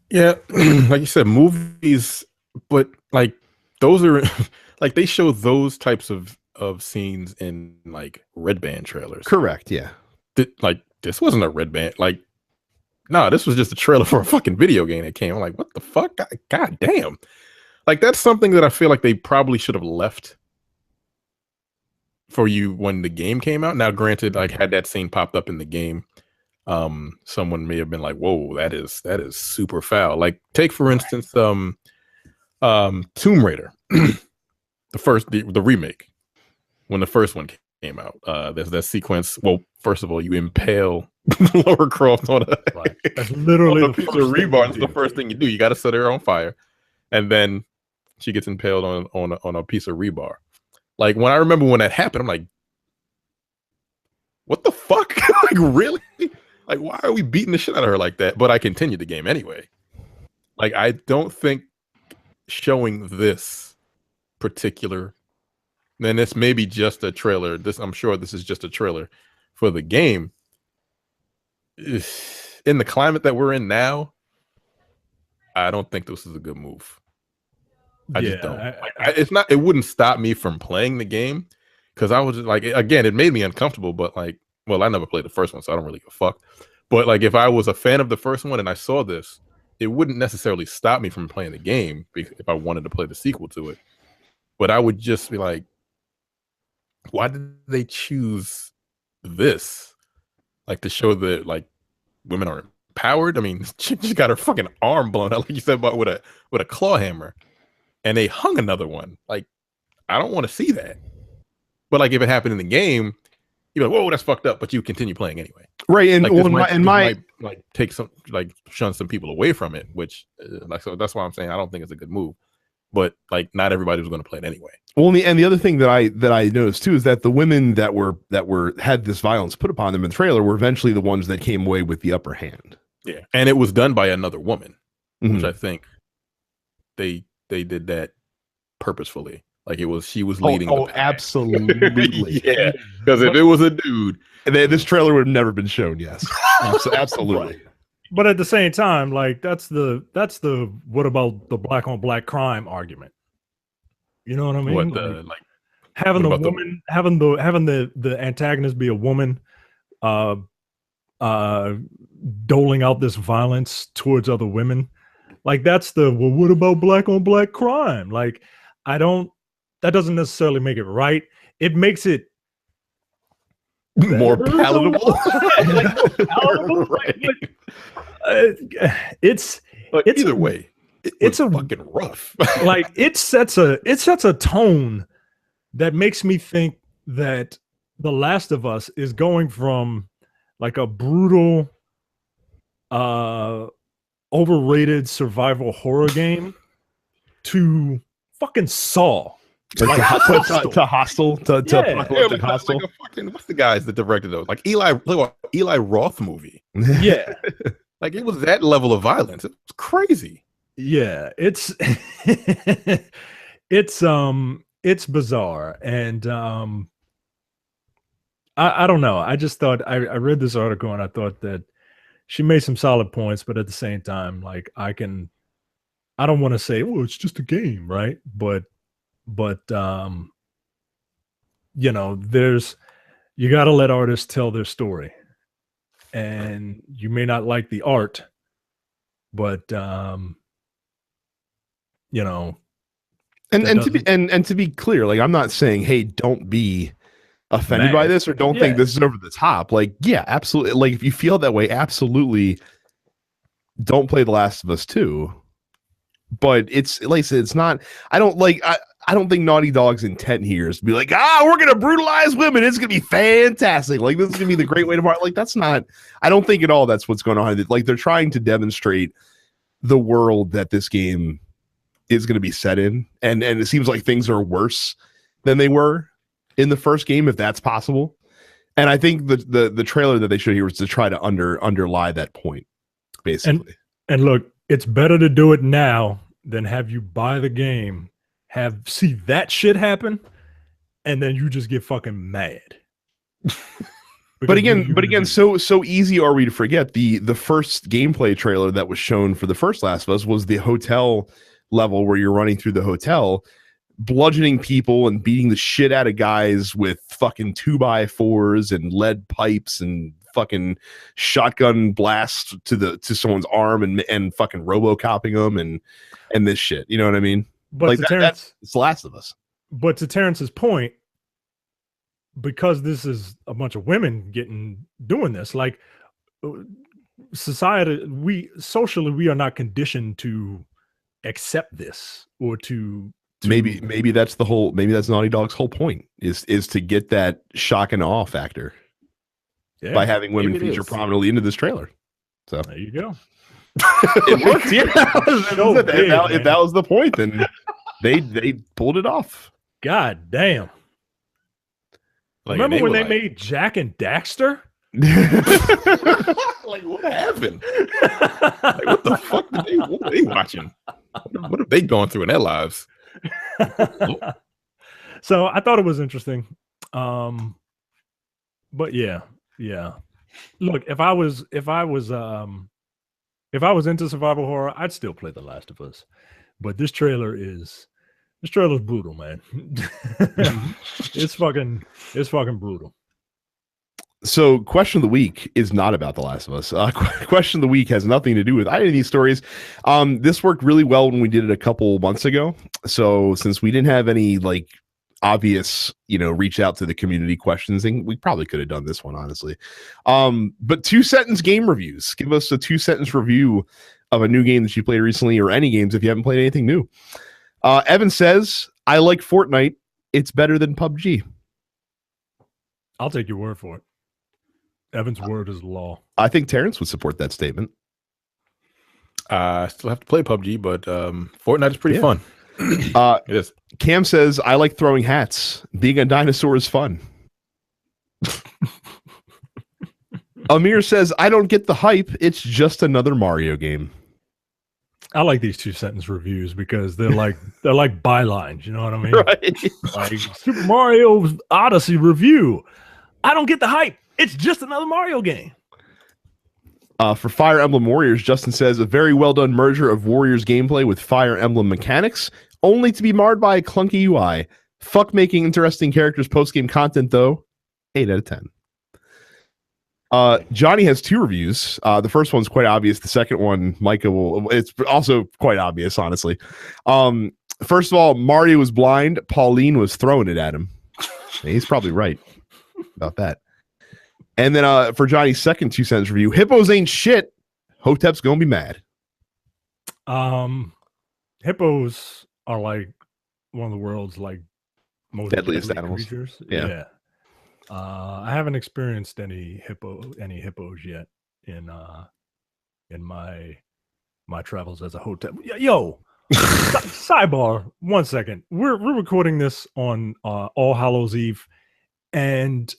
C: Yeah, like you said, movies, but like those are like they show those types of scenes in like Red Band trailers.
A: Correct. Yeah.
C: Like this wasn't a Red Band. Like, no, this was just a trailer for a fucking video game that came. I'm like, what the fuck? God damn. Like that's something that I feel like they probably should have left for you when the game came out. Now, granted, like had that scene popped up in the game, someone may have been like, whoa, that is super foul. Like take for instance Tomb Raider, the remake, when the first one came out. There's that sequence. Well, first of all, you impale Lara Croft on a
B: right. That's literally
C: on a piece of rebar. That's the first thing you do. You got to set her on fire, and then she gets impaled on a piece of rebar. Like when I remember when that happened, I'm like, what the fuck? Like really? Like, why are we beating the shit out of her like that? But I continued the game anyway. Like, I don't think showing this particular, then this may be just a trailer. I'm sure this is just a trailer for the game. In the climate that we're in now, I don't think this is a good move. I just don't. It's not. It wouldn't stop me from playing the game because I was just like, again, it made me uncomfortable. But like, well, I never played the first one, so I don't really give a fuck. But like, if I was a fan of the first one and I saw this, it wouldn't necessarily stop me from playing the game if I wanted to play the sequel to it. But I would just be like, why did they choose this? Like to show that like women are empowered. I mean, she just got her fucking arm blown out, like you said, but with a claw hammer, and they hung another one. Like, I don't want to see that. But like if it happened in the game, you're like, whoa, that's fucked up. But you continue playing anyway.
A: Right. And
C: like, might like take some like shun some people away from it, which like so that's why I'm saying I don't think it's a good move. But like not everybody was going to play it anyway.
A: Well, and the other thing that I noticed too is that the women that had this violence put upon them in the trailer were eventually the ones that came away with the upper hand.
C: Yeah, and it was done by another woman, which I think they did that purposefully. Like she was leading.
A: Oh, absolutely.
C: Yeah, because if it was a dude,
A: this trailer would have never been shown. Yes, absolutely.
B: But at the same time, like that's the what about the black on black crime argument? You know what I mean?
C: What
B: like having the woman, having the antagonist be a woman, doling out this violence towards other women. Like that's what about black on black crime? Like that doesn't necessarily make it right. It makes it
A: more palatable.
B: Right. It's
C: either way. It's a fucking rough.
B: Like it sets a tone that makes me think that The Last of Us is going from like a brutal, overrated survival horror game to fucking Saw.
A: Like to Hostel, to
C: apocalyptic Hostel. Like what's the guys that directed those? Like Eli Roth movie.
B: Yeah,
C: like it was that level of violence. It was crazy.
B: Yeah, it's it's bizarre, and I don't know. I just thought I read this article and I thought that she made some solid points, but at the same time, like I don't want to say, oh, it's just a game, right? But you know, you got to let artists tell their story, and you may not like the art, but you know,
A: and to be clear, like I'm not saying, hey, don't be offended by this or don't think this is over the top. Like, yeah, absolutely. Like if you feel that way, absolutely don't play The Last of Us 2. But it's like I said, it's not. I don't think Naughty Dog's intent here is to be like, we're gonna brutalize women. It's gonna be fantastic. Like this is gonna be the great way to part. Like that's not. I don't think at all that's what's going on. Like they're trying to demonstrate the world that this game is going to be set in, and it seems like things are worse than they were in the first game, if that's possible. And I think the trailer that they showed here was to try to underlie that point, basically.
B: And look, it's better to do it now than have you buy the game, see that shit happen, and then you just get fucking mad.
A: But again, so easy are we to forget the first gameplay trailer that was shown for the first Last of Us was the hotel level where you're running through the hotel, bludgeoning people and beating the shit out of guys with fucking 2x4s and lead pipes and fucking shotgun blast to someone's arm and fucking robocopping them and this shit. You know what I mean?
B: But
A: like that's The Last of Us.
B: But to Terrence's point, because this is a bunch of women doing this, like society, we are not conditioned to accept this or to
A: maybe that's Naughty Dog's whole point is to get that shock and awe factor by having women feature prominently into this trailer. So
B: there you go.
A: It worked. Yeah. If that was the point, then they pulled it off.
B: God damn. Like, remember when they made Jack and Daxter?
C: Like what happened? Like what the fuck what are they watching? What are they going through in their lives?
B: So I thought it was interesting. But yeah. Look, if I was into survival horror, I'd still play The Last of Us. But this trailer is brutal, man. It's fucking brutal.
A: So question of the week is not about The Last of Us. Question of the week has nothing to do with any of these stories. This worked really well when we did it a couple months ago. So since we didn't have any like obvious, reach out to the community questions, and we probably could have done this one, honestly. But 2-sentence game reviews. Give us a 2-sentence review of a new game that you played recently or any games if you haven't played anything new. Evan says, I like Fortnite. it's better than PUBG.
B: I'll take your word for it. Evan's word is law.
A: I think Terrence would support that statement.
C: I still have to play PUBG, but Fortnite is pretty fun. It is.
A: Cam says, I like throwing hats. Being a dinosaur is fun. Amir says, I don't get the hype. It's just another Mario game.
B: I like these 2-sentence reviews because they're like bylines. You know what I mean?
A: Right.
B: Like Super Mario Odyssey review. I don't get the hype. It's just another Mario game.
A: For Fire Emblem Warriors, Justin says, a very well done merger of Warriors gameplay with Fire Emblem mechanics, only to be marred by a clunky UI. Fuck making interesting characters post-game content, though. 8 out of 10. Johnny has 2 reviews. The first one's quite obvious. The second one, Micah will. It's also quite obvious, honestly. First of all, Mario was blind. Pauline was throwing it at him. He's probably right about that. And then for Johnny's second 2-sentence review, hippos ain't shit. Hotep's gonna be mad.
B: Hippos are like one of the world's like most
A: Deadliest
B: deadly
A: animals.
B: creatures.
A: Yeah.
B: I haven't experienced any hippos yet in my travels as a hotep. Yo, sidebar. 1 second. We're recording this on All Hallows Eve, and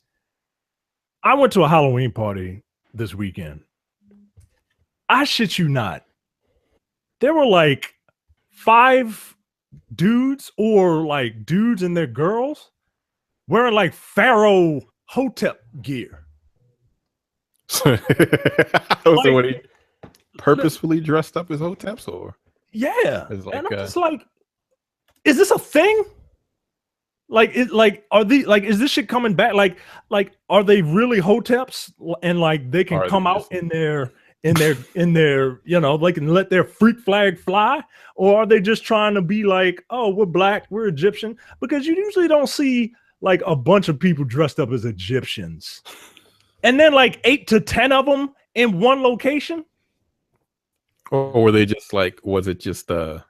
B: I went to a Halloween party this weekend. I shit you not. There were like 5 dudes or like dudes and their girls wearing like Pharaoh Hotep gear.
C: So when he purposefully dressed up as Hoteps, or
B: yeah,
C: it's like,
B: and I'm just like, is this a thing? Like, is this shit coming back? Like, are they really Hoteps? And like, they can come out in their, you know, they can let their freak flag fly, or are they just trying to be like, oh, we're black, we're Egyptian? Because you usually don't see like a bunch of people dressed up as Egyptians, and then like 8 to 10 of them in one location.
C: or were they just like, was it just like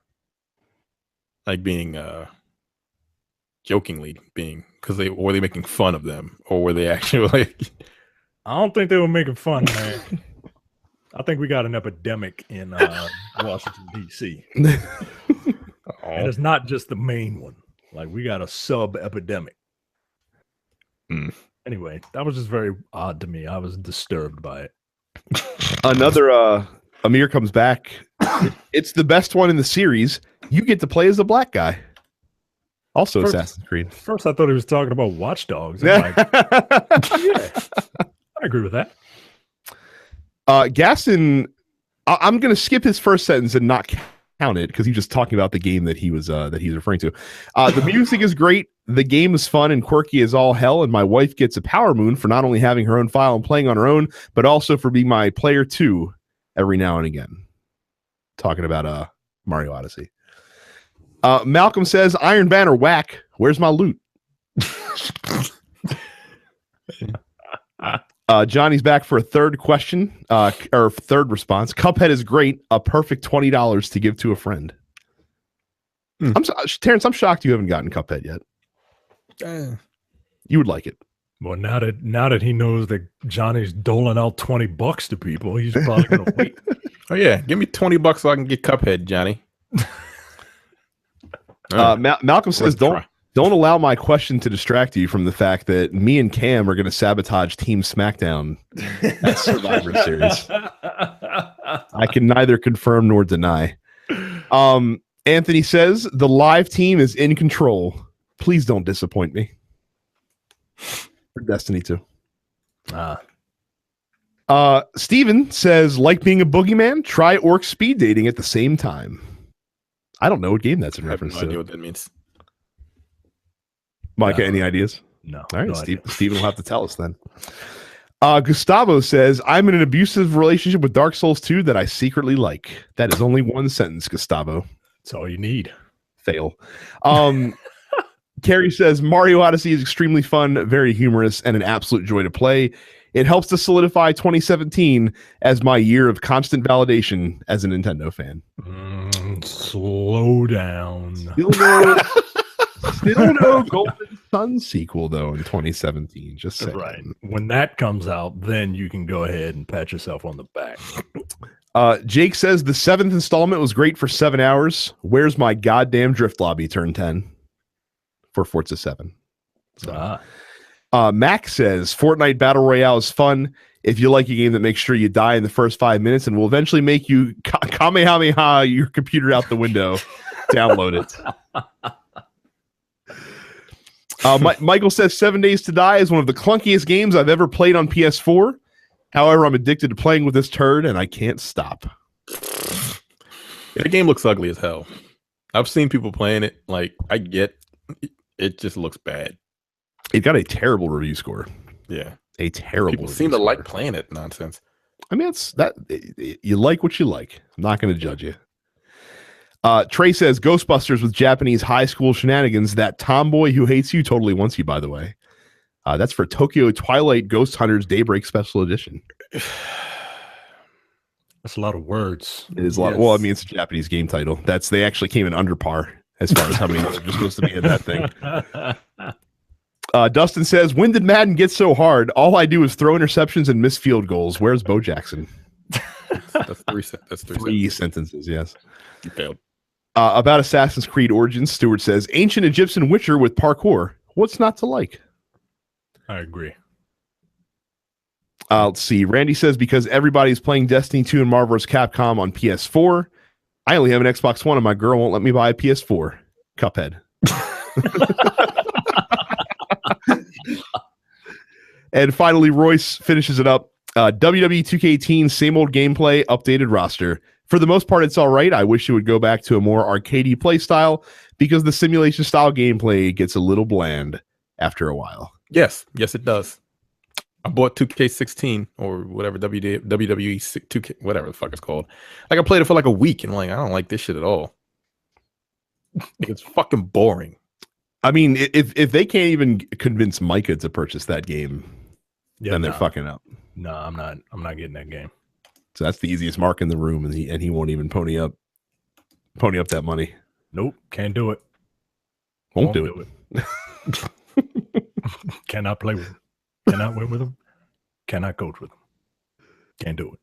C: being jokingly being, because were they making fun of them, or were they actually like?
B: I don't think they were making fun, man. I think we got an epidemic in Washington D.C. And it's not just the main one. Like, we got a sub epidemic. Anyway, that was just very odd to me. I was disturbed by it.
A: Another Amir comes back. It's the best one in the series. You get to play as a black guy. Also Assassin's Creed.
B: First, I thought he was talking about Watch Dogs. I'm like, yeah, I agree with that.
A: Gaston, I'm going to skip his first sentence and not count it because he's just talking about the game that he's referring to. The music is great. The game is fun and quirky as all hell. And my wife gets a power moon for not only having her own file and playing on her own, but also for being my player too every now and again. Talking about Mario Odyssey. Malcolm says, Iron Banner whack. Where's my loot? Johnny's back for a third question, or third response. Cuphead is great. A perfect $20 to give to a friend. Terrence, I'm shocked you haven't gotten Cuphead yet. You would like it.
B: Well, now that he knows that Johnny's doling out $20 to people, he's probably gonna wait.
C: Oh yeah, give me $20 so I can get Cuphead, Johnny.
A: Malcolm says, don't allow my question to distract you from the fact that me and Cam are going to sabotage Team SmackDown at Survivor Series. I can neither confirm nor deny. Anthony says, the live team is in control. Please don't disappoint me. For Destiny 2. Steven says, like being a boogeyman, try orc speed dating at the same time. I don't know what game that's in reference to.
C: I have no idea what that means.
A: Micah, any ideas?
B: No.
A: All right,
B: no
A: Steven will have to tell us then. Gustavo says, I'm in an abusive relationship with Dark Souls 2 that I secretly like. That is only one sentence, Gustavo.
B: That's all you need.
A: Fail. Carrie says, Mario Odyssey is extremely fun, very humorous, and an absolute joy to play. It helps to solidify 2017 as my year of constant validation as a Nintendo fan.
B: Slow down.
A: Still no Golden Sun sequel though in 2017. Just saying.
B: Right. When that comes out, then you can go ahead and pat yourself on the back.
A: Jake says the 7th installment was great for 7 hours. Where's my goddamn Drift Lobby turn 10 for Forza 7? So, Max says Fortnite Battle Royale is fun if you like a game that makes sure you die in the first 5 minutes and will eventually make you kamehameha your computer out the window. Download it. Michael says 7 Days to Die is one of the clunkiest games I've ever played on PS4. However, I'm addicted to playing with this turd and I can't stop.
C: The game looks ugly as hell. I've seen people playing it. Like, I get it just looks bad.
A: It got a terrible review score.
C: Yeah.
A: A terrible
C: people seem to
A: score.
C: like playing it nonsense.
A: I mean, it's that you like what you like. I'm not going to judge you. Trey says Ghostbusters with Japanese high school shenanigans. That tomboy who hates you totally wants you, by the way. That's for Tokyo Twilight Ghost Hunters Daybreak Special Edition.
B: That's a lot of words.
A: It is a lot. Well, I mean, it's a Japanese game title. They actually came in under par as far as how many words are supposed to be in that thing. Dustin says, when did Madden get so hard? All I do is throw interceptions and miss field goals. Where's Bo Jackson?
C: That's three
A: sentences. Yes.
C: You failed.
A: About Assassin's Creed Origins, Stewart says, ancient Egyptian Witcher with parkour. What's not to like?
B: I agree.
A: Let's see. Randy says, because everybody's playing Destiny 2 and Marvel vs. Capcom on PS4. I only have an Xbox One and my girl won't let me buy a PS4. Cuphead. And finally, Royce finishes it up. WWE 2K18, same old gameplay, updated roster. For the most part, it's all right. I wish it would go back to a more arcadey play style because the simulation style gameplay gets a little bland after a while.
C: Yes, it does. I bought 2K16 or whatever, WWE 2K, whatever the fuck it's called. Like, I played it for like a week and I'm like, I don't like this shit at all. It's fucking boring.
A: I mean, if they can't even convince Micah to purchase that game, then they're fucking up.
B: No, I'm not getting that game.
A: So that's the easiest mark in the room, and he won't even pony up that money.
B: Nope, can't do it.
A: Won't do it.
B: Cannot play with him. Cannot win with him. Cannot coach with him. Can't do it.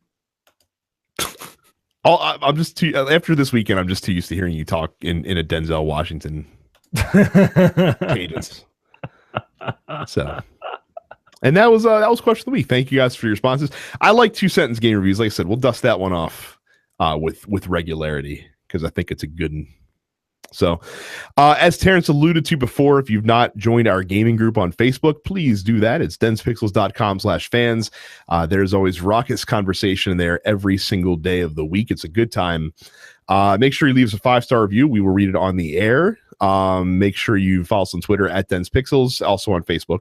A: I'm just too. After this weekend, I'm just too used to hearing you talk in a Denzel Washington cadence. So, and that was question of the week. Thank you guys for your responses. I like 2-sentence game reviews. Like I said, we'll dust that one off with regularity because I think it's a good one. So, as Terrence alluded to before, if you've not joined our gaming group on Facebook, please do that. It's densepixels.com/fans. There's always raucous conversation in there every single day of the week. It's a good time. Make sure you leave us a 5-star review. We will read it on the air. Make sure you follow us on Twitter at densepixels, also on Facebook.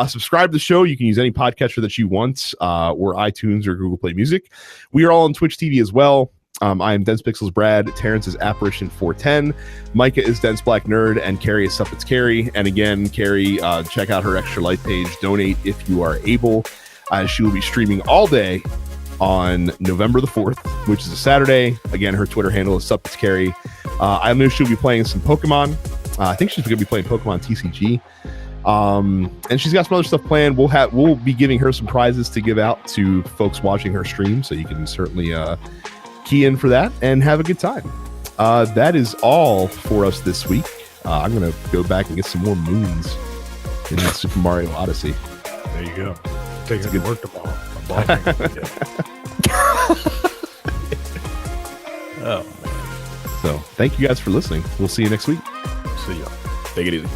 A: Subscribe to the show. You can use any podcatcher that you want, or iTunes or Google Play Music. We are all on Twitch TV as well. I am Dense Pixels Brad. Terrence is Apparition 410. Micah is Dense Black Nerd, and Carrie is Suffets Carrie. And again, Carrie, check out her Extra Life page. Donate if you are able. She will be streaming all day on November the 4th, which is a Saturday. Again, her Twitter handle is Suffets Carrie. I know she'll be playing some Pokemon. I think she's going to be playing Pokemon TCG. And she's got some other stuff planned. We'll be giving her some prizes to give out to folks watching her stream, so you can certainly key in for that and have a good time. That is all for us this week. I'm going to go back and get some more moons in that Super Mario Odyssey.
B: There you go. Take it to work tomorrow.
C: Oh, man.
A: So thank you guys for listening. We'll see you next week.
B: See ya.
C: Take it easy.